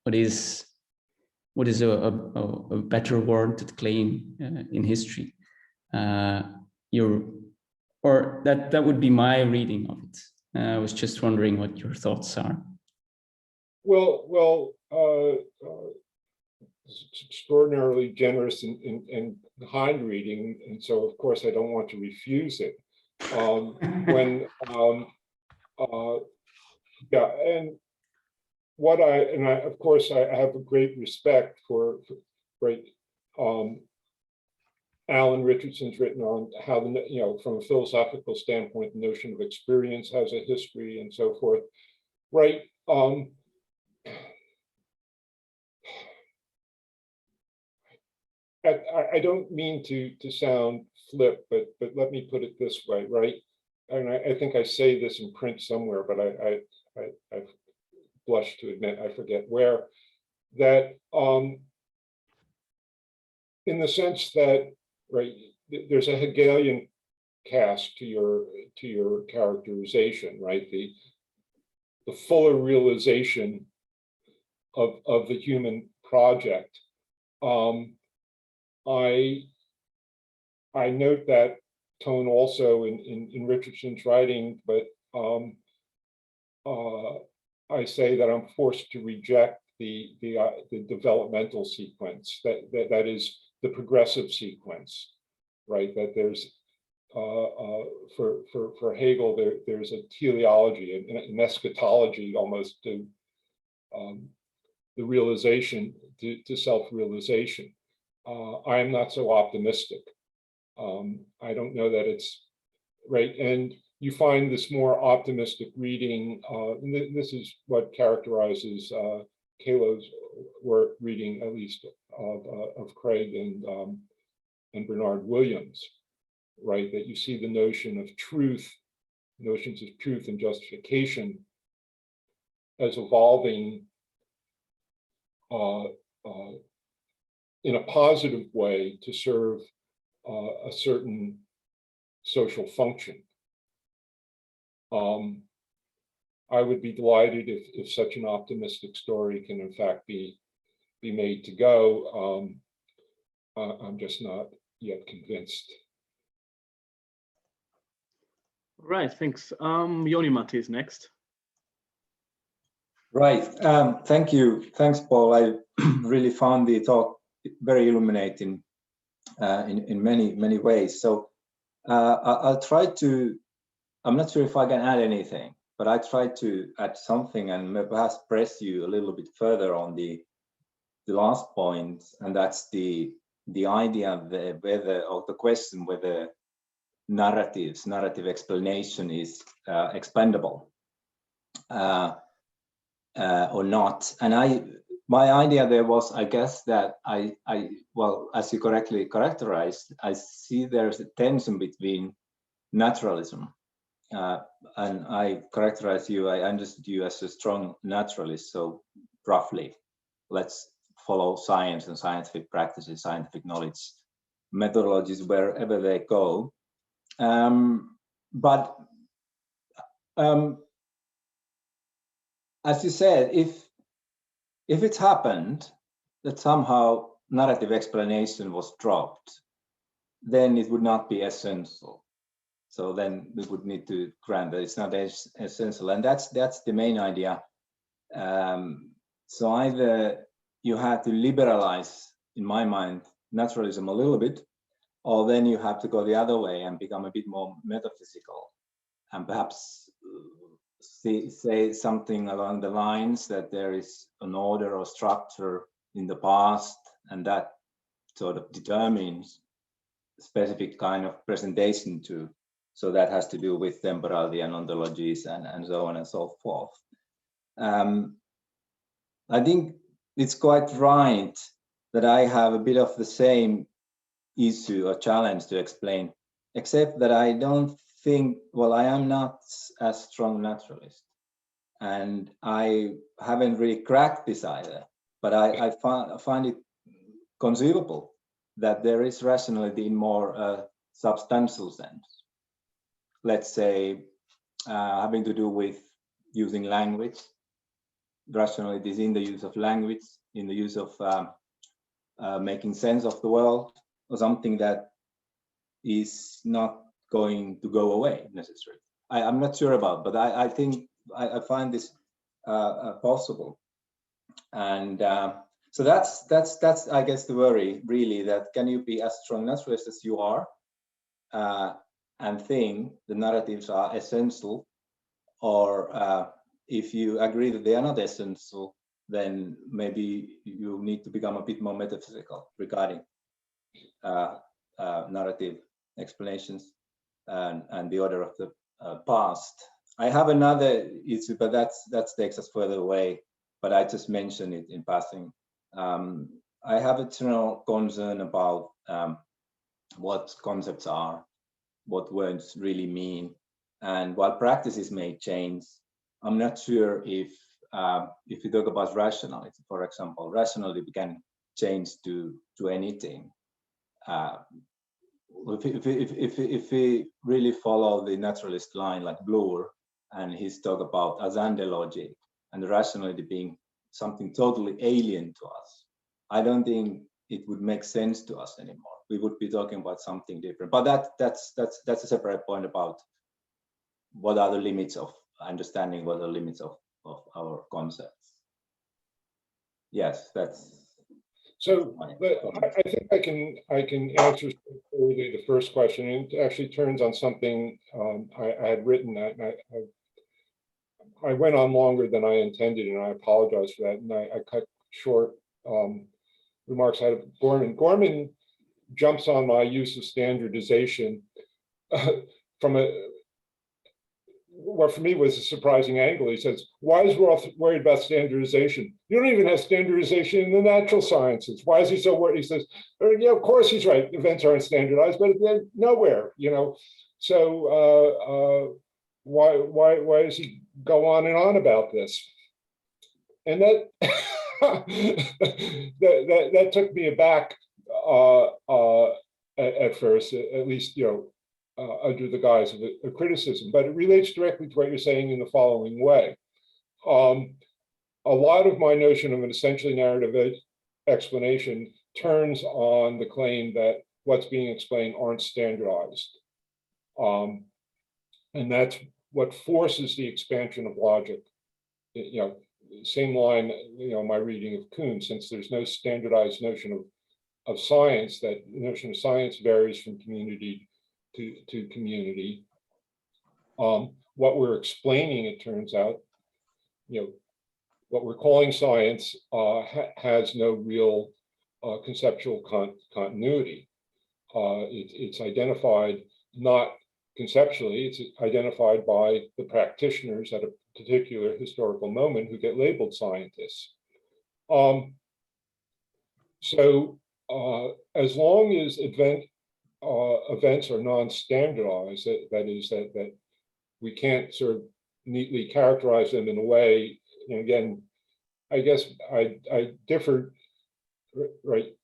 what is a better warranted claim in history. That would be my reading of it. I was just wondering what your thoughts are. Well, it's extraordinarily generous and kind reading, and so of course I don't want to refuse it. Yeah, and of course I have a great respect for Alan Richardson's written on how from a philosophical standpoint, the notion of experience has a history and so forth, right? I don't mean to sound flip, but let me put it this way, right? And I think I say this in print somewhere, but I blush to admit I forget where. That in the sense that, right, there's a Hegelian cast to your characterization, right? The fuller realization of the human project. I note that tone also in Richardson's writing, but I say that I'm forced to reject the developmental sequence, that is the progressive sequence, right? That there's for Hegel there's a teleology, an eschatology almost to the realization, to self-realization. I am not so optimistic. I don't know that it's right. And you find this more optimistic reading. This is what characterizes Kalo's work reading, at least of Craig and Bernard Williams, right? That you see the notion of truth, notions of truth and justification as evolving in a positive way to serve a certain social function. I would be delighted if such an optimistic story can in fact be made to go. I'm just not yet convinced. Right, thanks. Jouni-Matti is next. Right, thank you. Thanks, Paul. I really found the talk very illuminating in many ways. So I'll try to, I'm not sure if I can add anything, but I try to add something and perhaps press you a little bit further on the last point, and that's the idea of the question whether narrative explanation is expandable or not. And my idea there was, I guess, that well, as you correctly characterized, I see there's a tension between naturalism, and I characterize you, I understood you as a strong naturalist, so roughly, let's follow science and scientific practices, scientific knowledge, methodologies, wherever they go. But as you said, if it happened that somehow narrative explanation was dropped, then it would not be essential. So then we would need to grant that it's not essential, and that's the main idea So either you have to liberalize, in my mind, naturalism a little bit, or then you have to go the other way and become a bit more metaphysical, and perhaps say something along the lines that there is an order or structure in the past, and that sort of determines specific kind of presentation too. So that has to do with temporality and ontologies and so on and so forth. I think it's quite right that I have a bit of the same issue or challenge to explain, except that I don't think, well, I am not a strong naturalist, and I haven't really cracked this either, but I find it conceivable that there is rationality in more substantial sense. Let's say having to do with using language. Rationality is in the use of language, in the use of making sense of the world, or something that is not going to go away necessarily. I'm not sure about, but I think I find this possible. And so that's I guess the worry, really, that can you be as strong naturalist as you are and think the narratives are essential, or if you agree that they are not essential, then maybe you need to become a bit more metaphysical regarding narrative explanations and the order of the past. I have another issue, but that takes us further away, but I just mentioned it in passing. I have a general concern about what concepts are, what words really mean, and while practices may change, I'm not sure if you talk about rationality, for example, rationality can change to anything. If we really follow the naturalist line like Bloor and his talk about Azande logic and the rationality being something totally alien to us, I don't think it would make sense to us anymore. We would be talking about something different. But that's a separate point about what are the limits of understanding, what are the limits of our concepts. Yes, that's. So I think I can answer the first question. And it actually turns on something I had written that, and I went on longer than I intended, and I apologize for that. And I cut short remarks out of Gorman. Gorman jumps on my use of standardization from what for me was a surprising angle. He says, why is Roth worried about standardization? You don't even have standardization in the natural sciences. Why is he so worried? He says, yeah, of course he's right. Events aren't standardized, but they're nowhere, you know. So why does he go on and on about this? And that that took me aback at first, at least, you know, under the guise of a criticism, but it relates directly to what you're saying in the following way. A lot of my notion of an essentially narrative explanation turns on the claim that what's being explained aren't standardized. And that's what forces the expansion of logic. You know, same line, you know, my reading of Kuhn, since there's no standardized notion of science, that notion of science varies from community to community. What we're explaining, it turns out, you know, what we're calling science has no real conceptual continuity. It's identified not conceptually, it's identified by the practitioners at a particular historical moment who get labeled scientists. So as long as events are non-standardized, that is, that we can't sort of neatly characterize them in a way, you know, again, I guess I differ, right?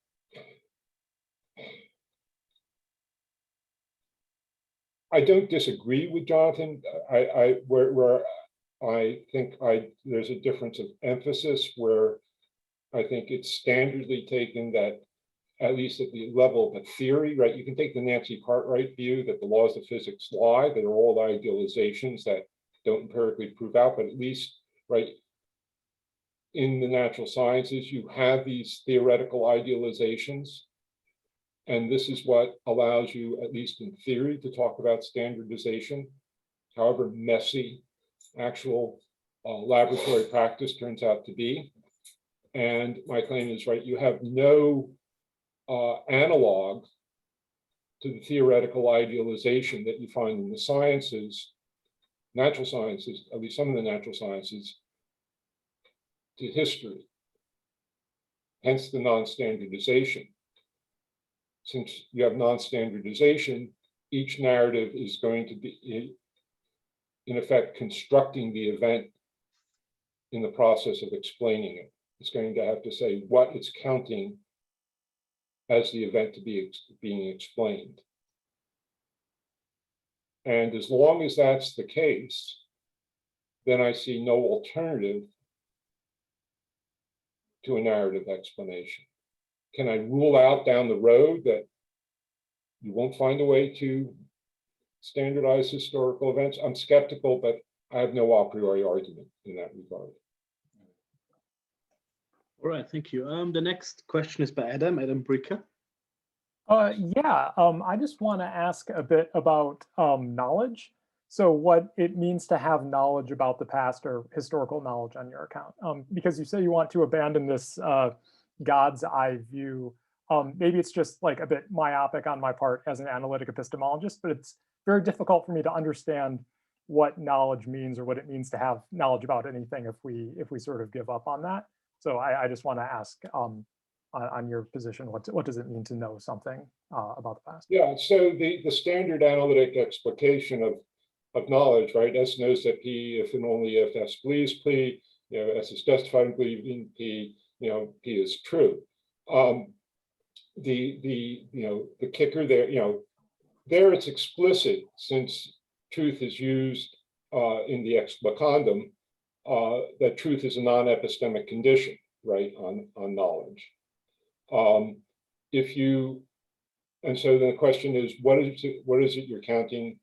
I don't disagree with Jonathan. Where I think there's a difference of emphasis, where I think it's standardly taken that, at least at the level of a theory, right? You can take the Nancy Cartwright view that the laws of physics lie, that are all idealizations that don't empirically prove out, but at least, right, in the natural sciences, you have these theoretical idealizations. And this is what allows you, at least in theory, to talk about standardization, however messy actual laboratory practice turns out to be. And my claim is, right, you have no analog to the theoretical idealization that you find in the sciences, natural sciences, at least some of the natural sciences, to history, hence the non-standardization. Since you have non-standardization, each narrative is going to be, in effect, constructing the event in the process of explaining it. It's going to have to say what it's counting as the event to be being explained. And as long as that's the case, then I see no alternative to a narrative explanation. Can I rule out down the road that you won't find a way to standardize historical events? I'm skeptical, but I have no a priori argument in that regard. All right, thank you. The next question is by Adam Bricker. I just want to ask a bit about knowledge. So what it means to have knowledge about the past or historical knowledge on your account. Because you say you want to abandon this God's eye view. Maybe it's just like a bit myopic on my part as an analytic epistemologist, but it's very difficult for me to understand what knowledge means or what it means to have knowledge about anything if we sort of give up on that. So I just want to ask on your position, what does it mean to know something about the past? Yeah, so the standard analytic explication of knowledge, right? S knows that P, if and only if S believes P, S is justified in believing P, P is true. The kicker there, there it's explicit, since truth is used in the explicandum, that truth is a non-epistemic condition, right, on knowledge. And so then the question is, what is it you're counting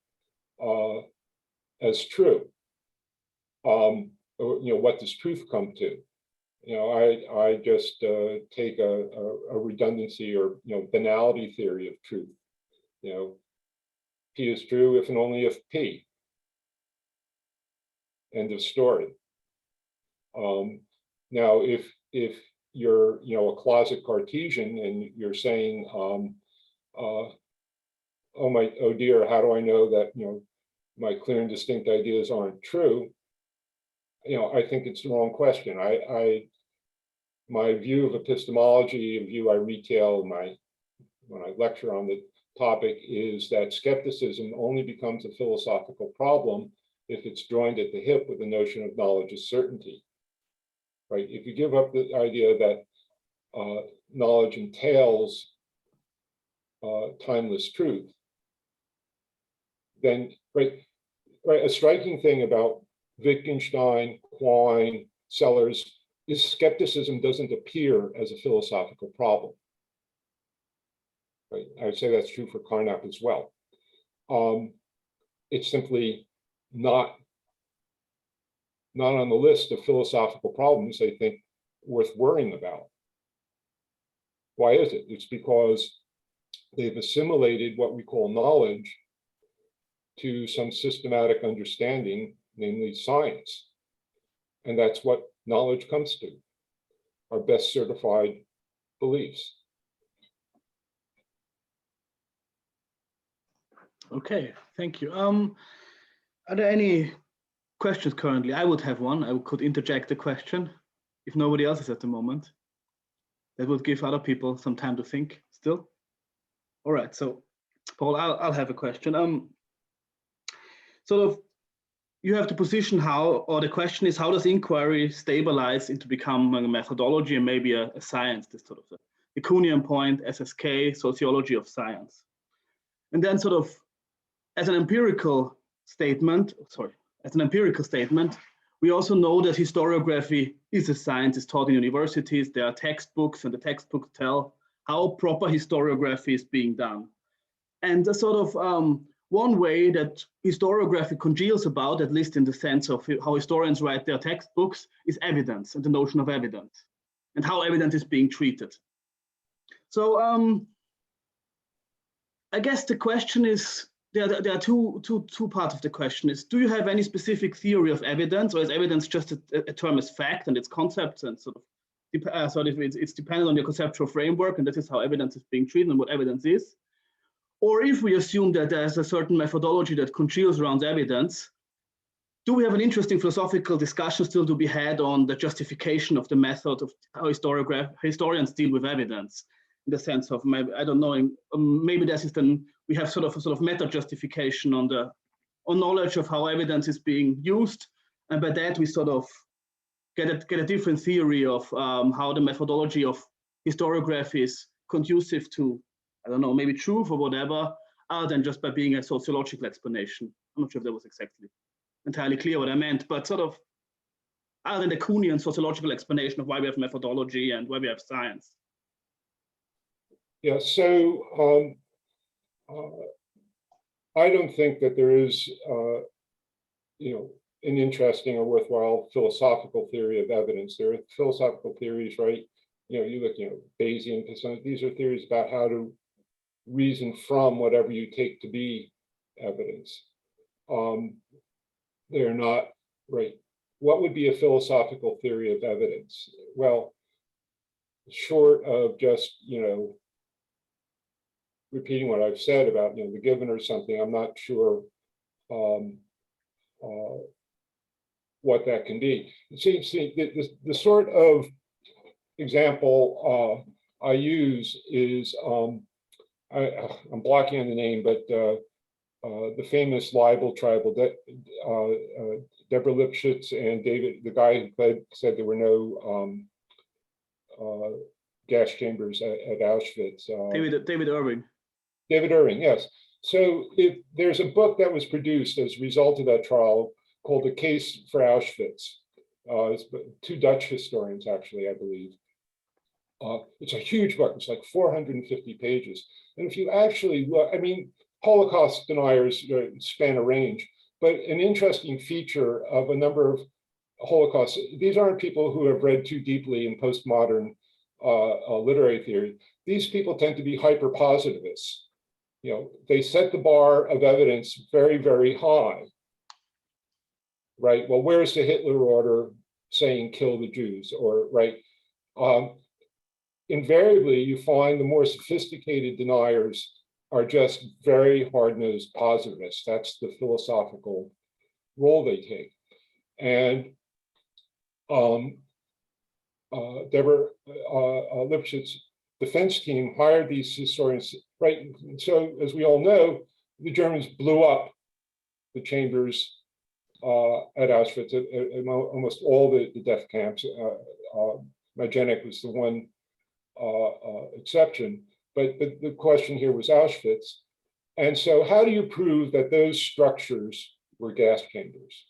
as true? What does truth come to? I just take a redundancy or banality theory of truth. P is true if and only if P. End of story. Now, if you're a closet Cartesian and you're saying, oh dear, how do I know that my clear and distinct ideas aren't true? I think it's the wrong question. My view of epistemology, a view I retail when I lecture on the topic, is that skepticism only becomes a philosophical problem if it's joined at the hip with the notion of knowledge as certainty. Right? If you give up the idea that knowledge entails timeless truth, then a striking thing about Wittgenstein, Quine, Sellers is skepticism doesn't appear as a philosophical problem. Right? I would say that's true for Carnap as well. It's simply not on the list of philosophical problems they think worth worrying about. Why is it? It's because they've assimilated what we call knowledge to some systematic understanding, namely science. And that's what knowledge comes to, our best certified beliefs. Okay, thank you. Are there any questions currently? I would have one. I could interject a question if nobody else is at the moment. That would give other people some time to think still. All right, so Paul, I'll have a question. Sort of, you have the position the question is, how does inquiry stabilize into becoming a methodology and maybe a science, this sort of the Kuukkanen point, SSK, sociology of science. And then sort of as an empirical statement, we also know that historiography is a science, it's taught in universities, there are textbooks, and the textbooks tell how proper historiography is being done. And the sort of, one way that historiography congeals about, at least in the sense of how historians write their textbooks, is evidence and the notion of evidence and how evidence is being treated. So I guess the question is, there are two parts of the question. Is, do you have any specific theory of evidence, or is evidence just a term as fact and its concepts and sort of, it's dependent on your conceptual framework, and this is how evidence is being treated and what evidence is? Or if we assume that there's a certain methodology that congeals around evidence, do we have an interesting philosophical discussion still to be had on the justification of the method of how historians deal with evidence? In the sense of, maybe, I don't know, maybe this is then, we have sort of meta justification on knowledge of how evidence is being used, and by that we sort of get a different theory of how the methodology of historiography is conducive to, I don't know, maybe truth or whatever, other than just by being a sociological explanation. I'm not sure if that was exactly entirely clear what I meant, but sort of other than the Kuhnian sociological explanation of why we have methodology and why we have science. Yeah, so I don't think that there is, an interesting or worthwhile philosophical theory of evidence. There are philosophical theories, right? You look, Bayesian, these are theories about how to reason from whatever you take to be evidence. They're not, right? What would be a philosophical theory of evidence? Well, short of just, repeating what I've said about, the given or something, I'm not sure what that can be. See, the sort of example I use is, I'm blocking on the name, but the famous libel tribal, Deborah Lipschitz and David, the guy who said there were no gas chambers at Auschwitz. David Irving. David Irving, yes. So there's a book that was produced as a result of that trial called The Case for Auschwitz. It's two Dutch historians, actually, I believe. It's a huge book. It's like 450 pages. And if you actually look, I mean, Holocaust deniers span a range, but an interesting feature of a number of Holocaust, these aren't people who have read too deeply in postmodern literary theory. These people tend to be hyper-positivists. They set the bar of evidence very, very high, right? Well, where's the Hitler order saying kill the Jews, or right? Invariably, you find the more sophisticated deniers are just very hard-nosed positivists. That's the philosophical role they take. And Deborah Lipschitz's defense team hired these historians, right? So as we all know, the Germans blew up the chambers at Auschwitz, at almost all the death camps. Majdanek was the one exception, but the question here was Auschwitz. And so how do you prove that those structures were gas chambers?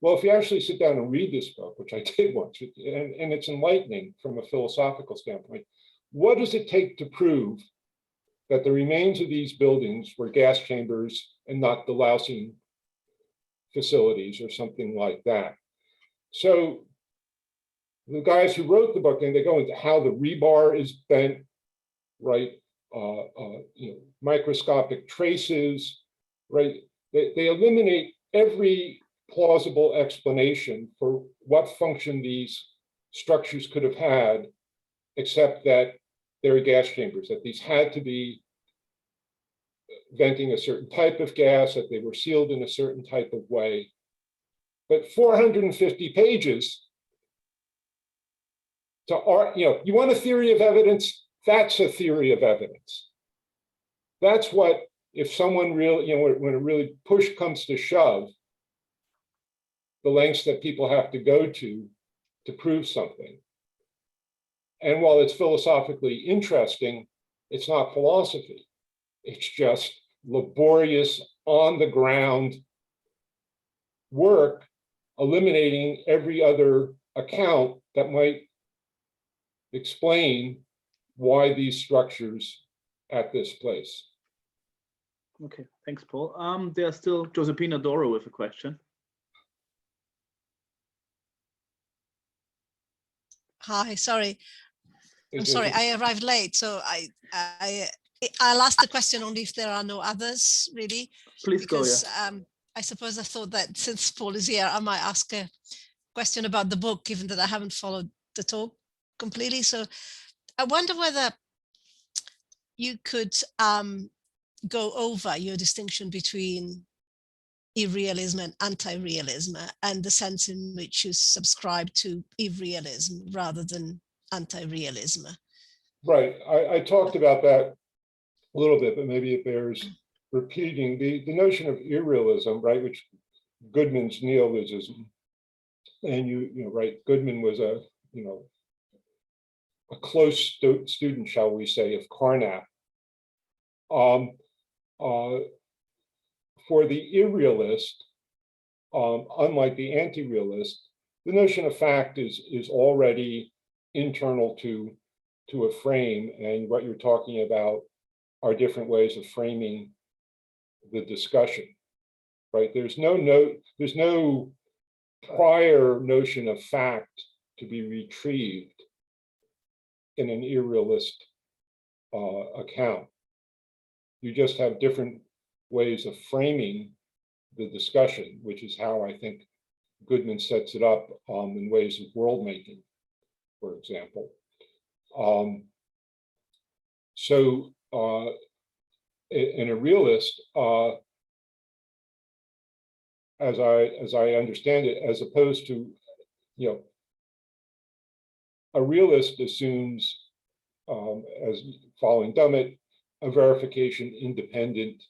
Well, if you actually sit down and read this book, which I did once, and it's enlightening from a philosophical standpoint, what does it take to prove that the remains of these buildings were gas chambers and not delousing facilities or something like that? So the guys who wrote the book, and they go into how the rebar is bent, right? Microscopic traces, right? They eliminate every plausible explanation for what function these structures could have had, except that they're gas chambers, that these had to be venting a certain type of gas, that they were sealed in a certain type of way. But 450 pages to art, you want a theory of evidence? That's a theory of evidence. That's what, if someone really, when a really push comes to shove, the lengths that people have to go to prove something. And while it's philosophically interesting, it's not philosophy. It's just laborious, on the ground work, eliminating every other account that might explain why these structures at this place. Okay, thanks, Paul. There's still Josepina Doro with a question. Hi, sorry. I'm sorry, I arrived late, so I'll ask the question only if there are no others, really. Please because, go, yeah. I suppose I thought that since Paul is here, I might ask a question about the book, given that I haven't followed the talk completely. So I wonder whether you could go over your distinction between irrealism and anti-realism and the sense in which you subscribe to irrealism rather than anti-realism. Right. I talked about that a little bit, but maybe it bears repeating. The notion of irrealism, right, which Goodman's nihilism, and you know, right, Goodman was a close student, shall we say, of Carnap. For the irrealist, unlike the anti-realist, the notion of fact is already internal to a frame, and what you're talking about are different ways of framing the discussion, right? There's no prior notion of fact to be retrieved in an irrealist account. You just have different ways of framing the discussion, which is how I think Goodman sets it up in ways of world making, for example. In a realist, as I understand it, as opposed to, a realist assumes, as following Dummett, a verification independent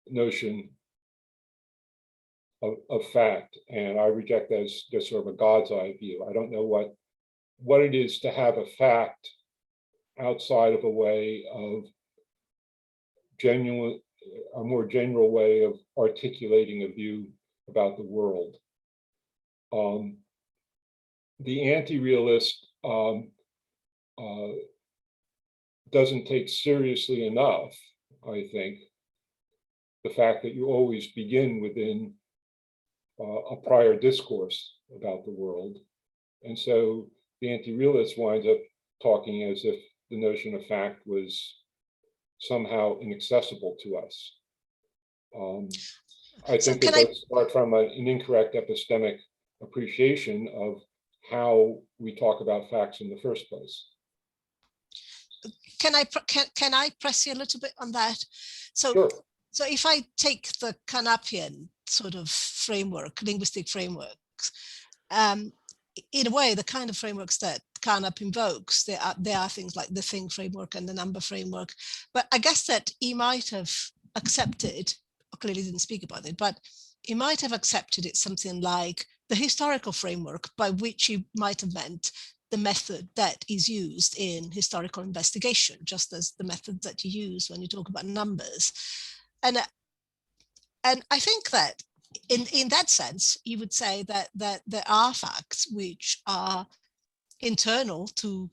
notion of fact, and I reject that as just sort of a God's eye view. I don't know what it is to have a fact outside of a way of a more general way of articulating a view about the world. The anti-realist doesn't take seriously enough, I think, the fact that you always begin within a prior discourse about the world. And so the anti-realist winds up talking as if the notion of fact was somehow inaccessible to us. I think they both start from an incorrect epistemic appreciation of how we talk about facts in the first place. Can I press you a little bit on that? So, sure. So if I take the Carnapian sort of framework, linguistic frameworks, in a way, the kind of frameworks that Carnap invokes, there are things like the thing framework and the number framework. But I guess that he might have accepted, or clearly didn't speak about it, but he might have accepted it something like the historical framework, by which he might have meant the method that is used in historical investigation, just as the method that you use when you talk about numbers. And I think that in that sense, you would say that there are facts which are internal to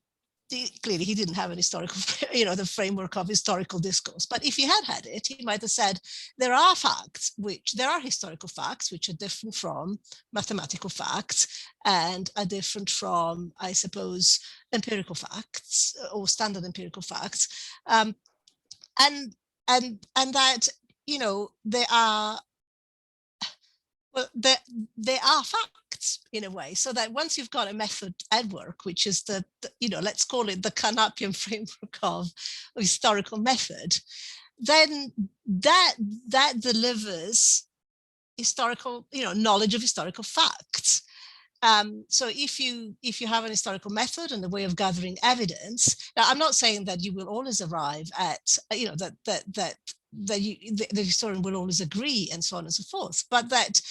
clearly he didn't have an historical, the framework of historical discourse. But if he had it, he might have said there are historical facts which are different from mathematical facts and are different from, I suppose, empirical facts or standard empirical facts, and that there are. Well, there are facts in a way, so that once you've got a method at work, which is the let's call it the Carnapian framework of historical method, then that delivers historical, knowledge of historical facts. So if you have an historical method and a way of gathering evidence, now I'm not saying that you will always arrive at, the historian will always agree and so on and so forth, but that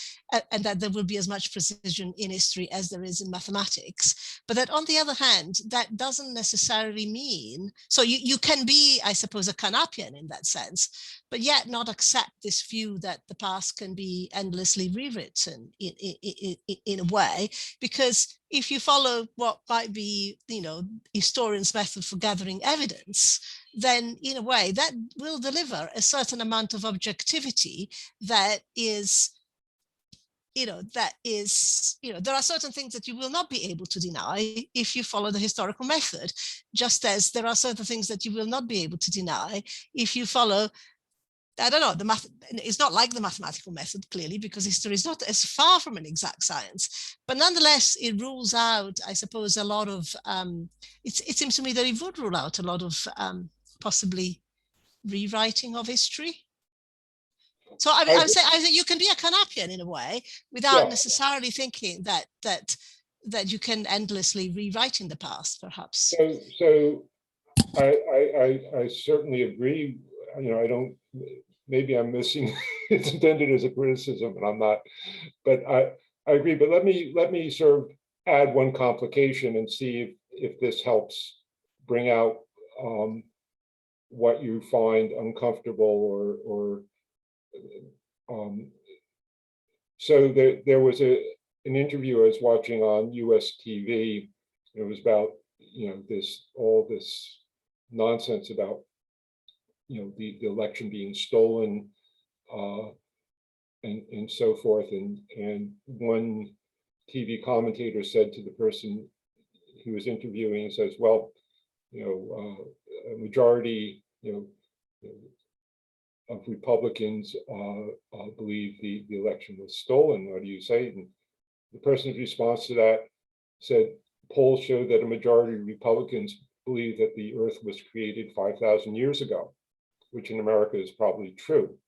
there will be as much precision in history as there is in mathematics. But that on the other hand, that doesn't necessarily mean, so you can be, I suppose, a Carnapian in that sense, but yet not accept this view that the past can be endlessly rewritten in a way, because if you follow what might be, historians' method for gathering evidence, then in a way that will deliver a certain amount of objectivity that is, there are certain things that you will not be able to deny if you follow the historical method, just as there are certain things that you will not be able to deny if you follow, I don't know, it's not like the mathematical method, clearly, because history is not as far from an exact science. But nonetheless, it rules out, I suppose, a lot of, it seems to me that it would rule out a lot of possibly rewriting of history. So I would say you can be a Kanapian in a way without necessarily thinking that you can endlessly rewrite in the past, perhaps. So I certainly agree. I don't. Maybe I'm missing. It's intended as a criticism, and I'm not. But I agree. But let me sort of add one complication and see if this helps bring out what you find uncomfortable or. So there was an interview I was watching on US TV. It was about all this nonsense about the election being stolen and so forth, and one TV commentator said to the person he was interviewing, says, well, a majority of Republicans believe the election was stolen. What do you say? And the person's response to that said, polls show that a majority of Republicans believe that the earth was created 5,000 years ago, which in America is probably true,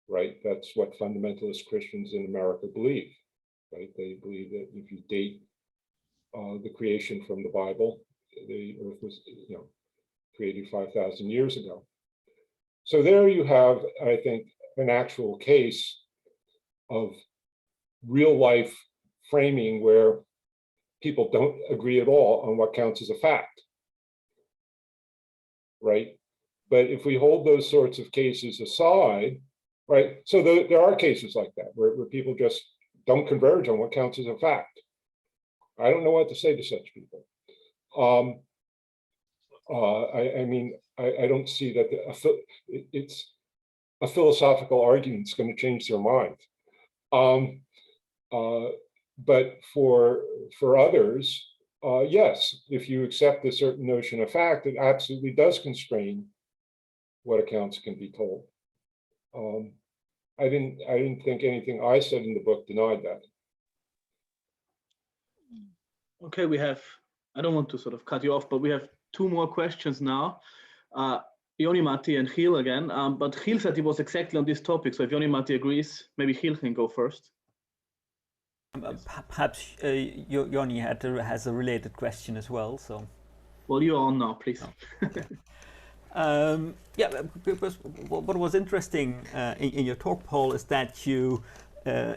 right? That's what fundamentalist Christians in America believe, right? They believe that if you date the creation from the Bible, the earth was created 5,000 years ago. So there you have, I think, an actual case of real life framing where people don't agree at all on what counts as a fact, right? But if we hold those sorts of cases aside, right? So there are cases like that where people just don't converge on what counts as a fact. I don't know what to say to such people. I don't see that it's a philosophical argument that's going to change their mind. But for others, yes, if you accept a certain notion of fact, it absolutely does constrain what accounts can be told. I didn't think anything I said in the book denied that. Okay, we have, I don't want to sort of cut you off, but we have two more questions now. Jouni-Matti and Gil again, but Gil said he was exactly on this topic, so if Jouni-Matti agrees, maybe Gil can go first. Perhaps Jouni has a related question as well. So, well, you're on now, please. Yeah, because what was interesting in your talk, Paul, is that you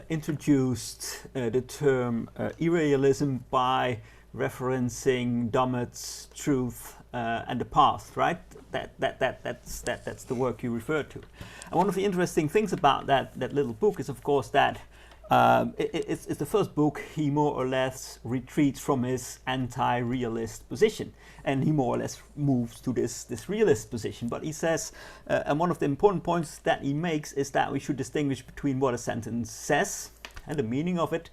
introduced the term irrealism by referencing Dummett's Truth and the Past, right? That's the work you referred to. And one of the interesting things about that little book is, of course, that it's the first book he more or less retreats from his anti-realist position, and he more or less moves to this realist position. But he says, and one of the important points that he makes is that we should distinguish between what a sentence says and the meaning of it,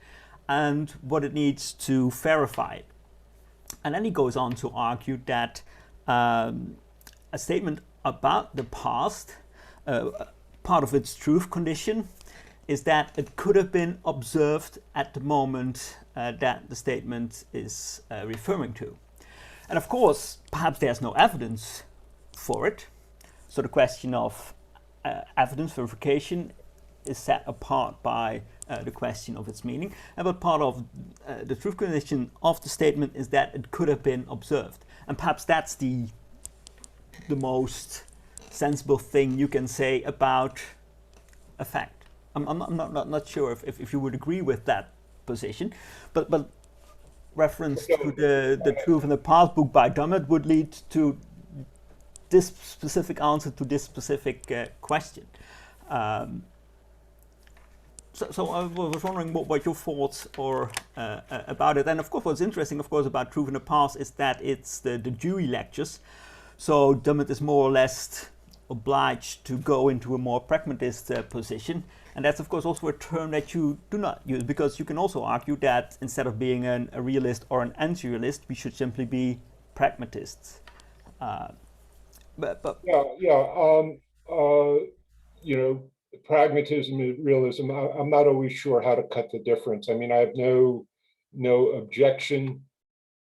and what it needs to verify. And then he goes on to argue that a statement about the past, part of its truth condition, is that it could have been observed at the moment that the statement is referring to. And of course, perhaps there's no evidence for it. So the question of evidence verification is set apart by the question of its meaning. But part of the truth condition of the statement is that it could have been observed. And perhaps that's the most sensible thing you can say about a fact. I'm not sure if you would agree with that position, but reference to the Truth in the Past book by Dummett would lead to this specific answer to this specific question. So I was wondering what your thoughts are about it. And of course, what's interesting, of course, about Truth in the Past is that it's the Dewey lectures. So Dummett is more or less obliged to go into a more pragmatist position. And that's, of course, also a term that you do not use, because you can also argue that instead of being a realist or an anti-realist, we should simply be pragmatists. You know, pragmatism and realism, I'm not always sure how to cut the difference. I mean, I have no objection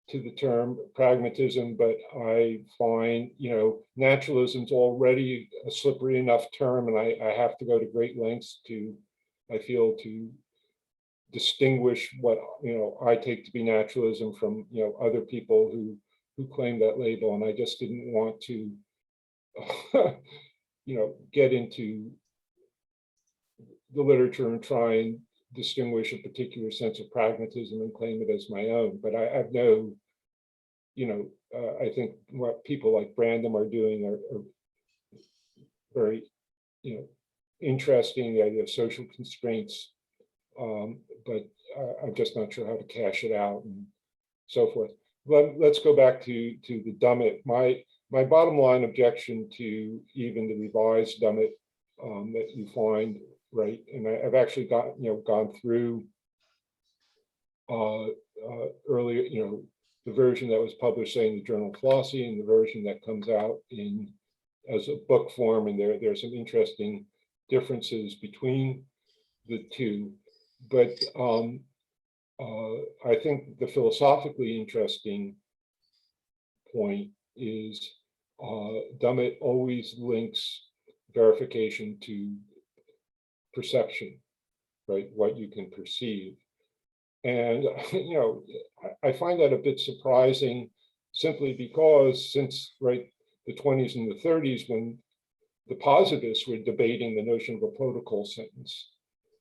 to the term pragmatism, but I find, you know, naturalism's already a slippery enough term, and I have to go to great lengths to, I feel, to distinguish what, you know, I take to be naturalism from, you know, other people who claim that label, and I just didn't want to, you know, get into the literature and try and distinguish a particular sense of pragmatism and claim it as my own. But I have no, you know, I think what people like Brandom are doing are very, you know, interesting, the idea of social constraints, but I'm just not sure how to cash it out and so forth. Let's go back to the Dummett. My bottom line objection to even the revised Dummett that you find, right, and I've actually gone through earlier, you know, the version that was published, say, in the Journal of Philosophy, and the version that comes out in as a book form, and there are some interesting differences between the two. But I think the philosophically interesting point is Dummett always links verification to perception, right? What you can perceive. And, you know, I find that a bit surprising, simply because since, right, the 20s and the 30s, when the positivists were debating the notion of a protocol sentence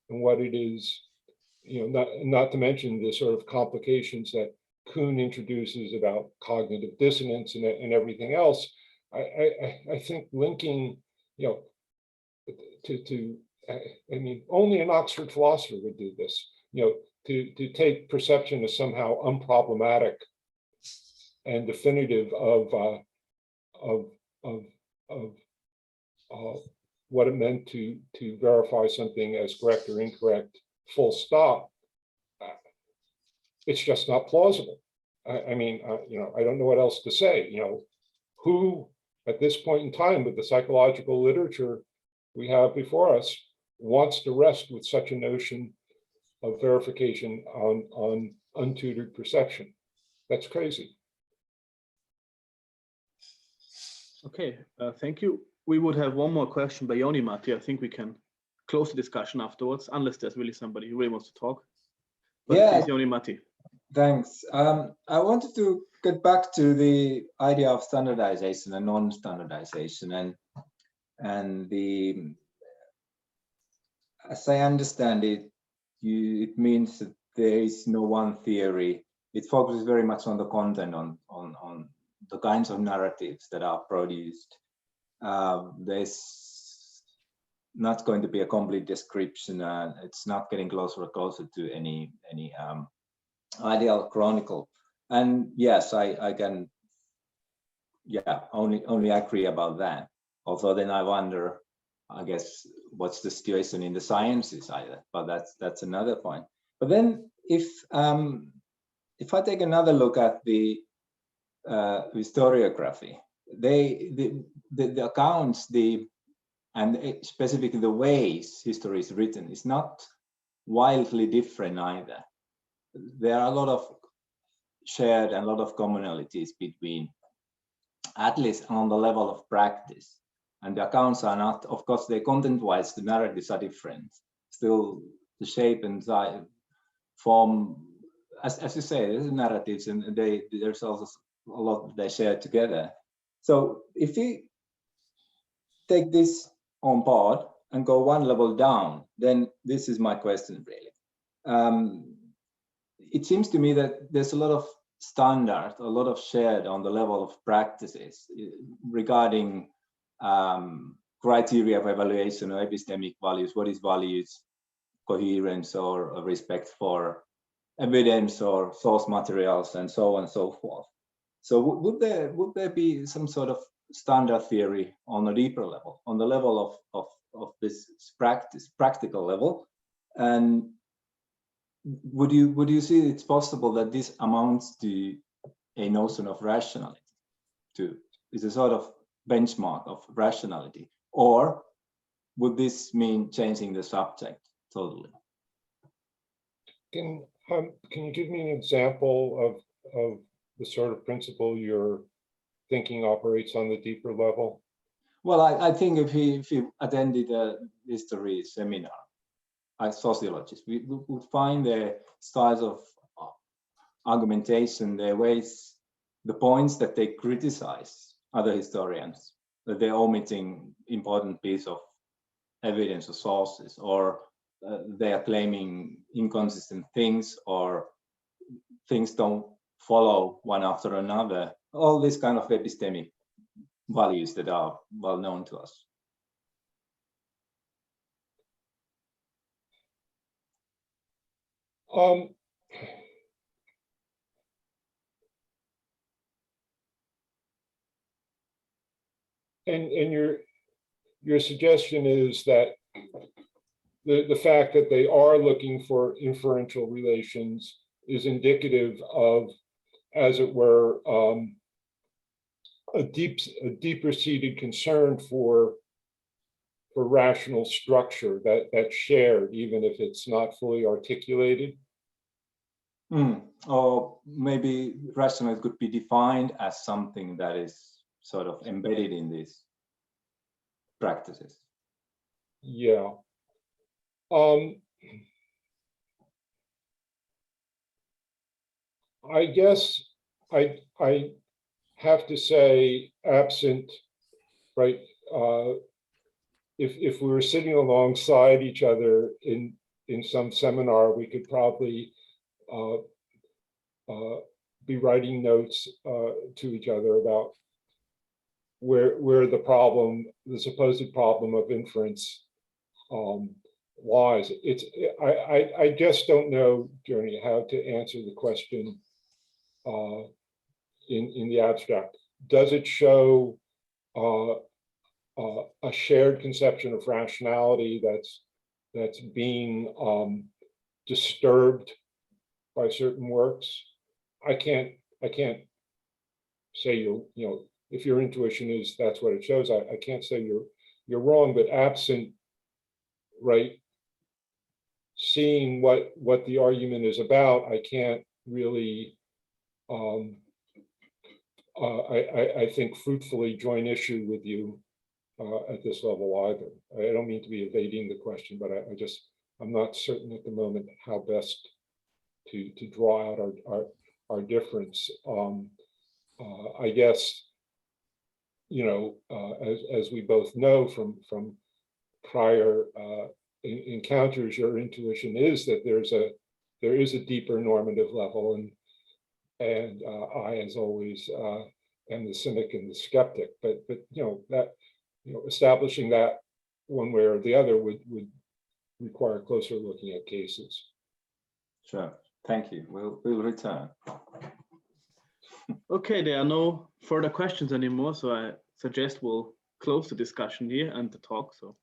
and what it is, you know, not to mention the sort of complications that Kuhn introduces about cognitive dissonance and everything else, I think linking, you know, I mean, only an Oxford philosopher would do this, you know, to take perception as somehow unproblematic and definitive of what it meant to verify something as correct or incorrect, full stop. It's just not plausible. I mean, you know, I don't know what else to say. You know, who at this point in time with the psychological literature we have before us wants to rest with such a notion of verification on untutored perception? That's crazy. Okay, thank you. We would have one more question by Jouni-Matti. I think we can close the discussion afterwards, unless there's really somebody who really wants to talk. But yeah, please, Jouni-Matti. Thanks. I wanted to get back to the idea of standardization and non-standardization, and the, as I understand it, it means that there is no one theory. It focuses very much on the content, on the kinds of narratives that are produced. There's not going to be a complete description, and it's not getting closer and closer to any ideal chronicle. And yes, I can, yeah, only agree about that. Although then I wonder, I guess, what's the situation in the sciences either, but that's another point. But then if I take another look at the historiography, the accounts, and specifically the ways history is written is not wildly different either. There are a lot of shared and a lot of commonalities between, at least on the level of practice. And the accounts are not, of course, they content-wise, the narratives are different. Still, the shape and form, as you say, there's narratives, and there's also a lot they share together. So if we take this on board and go one level down, then this is my question really. It seems to me that there's a lot of standard, a lot of shared on the level of practices regarding criteria of evaluation or epistemic values, what is values, coherence or a respect for evidence or source materials and so on and so forth. So would there be some sort of standard theory on a deeper level, on the level of this practical level? And would you see it's possible that this amounts to a notion of rationality, is a sort of benchmark of rationality, or would this mean changing the subject totally? Can you give me an example of the sort of principle your thinking operates on the deeper level? Well, I think if he attended a history seminar as sociologists, we would find the styles of argumentation, the ways, the points that they criticize other historians, that they're omitting important piece of evidence or sources, or they are claiming inconsistent things, or things don't follow one after another. All these kind of epistemic values that are well known to us. And your suggestion is that the fact that they are looking for inferential relations is indicative of, as it were, a deeper seated concern for rational structure that's shared, even if it's not fully articulated. Or maybe rationality could be defined as something that is sort of embedded in these practices. Yeah. I guess I have to say, absent, right, if we were sitting alongside each other in some seminar, we could probably be writing notes to each other about where the supposed problem of inference lies. I just don't know, Jouni, how to answer the question in the abstract. Does it show a shared conception of rationality that's being disturbed by certain works? I can't say if your intuition is that's what it shows. I can't say you're wrong, but absent, right, seeing what the argument is about, I can't really I think fruitfully join issue with you at this level either. I don't mean to be evading the question, but I'm not certain at the moment how best to draw out our difference. I guess, as we both know from prior encounters, your intuition is that there is a deeper normative level, and I, as always, am the cynic and the skeptic. But establishing that one way or the other would require closer looking at cases. Sure. Thank you. We'll return. Okay, there are no further questions anymore, so I suggest we'll close the discussion here and the talk. So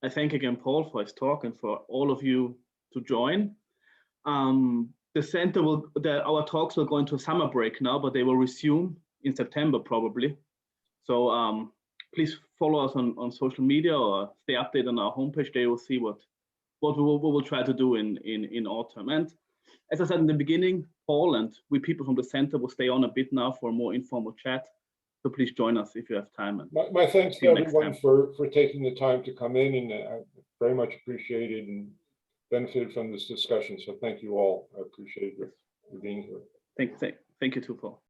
I thank again Paul for his talk and for all of you to join. The center our talks will go into a summer break now, but they will resume in September probably. So please follow us on social media or stay updated on our homepage. There you will see what we will try to do in autumn. And as I said in the beginning, Paul and we people from the center will stay on a bit now for a more informal chat. So please join us if you have time. And my thanks to everyone for taking the time to come in, and I very much appreciated and benefited from this discussion. So thank you all. I appreciate you being here. Thank you too, Paul.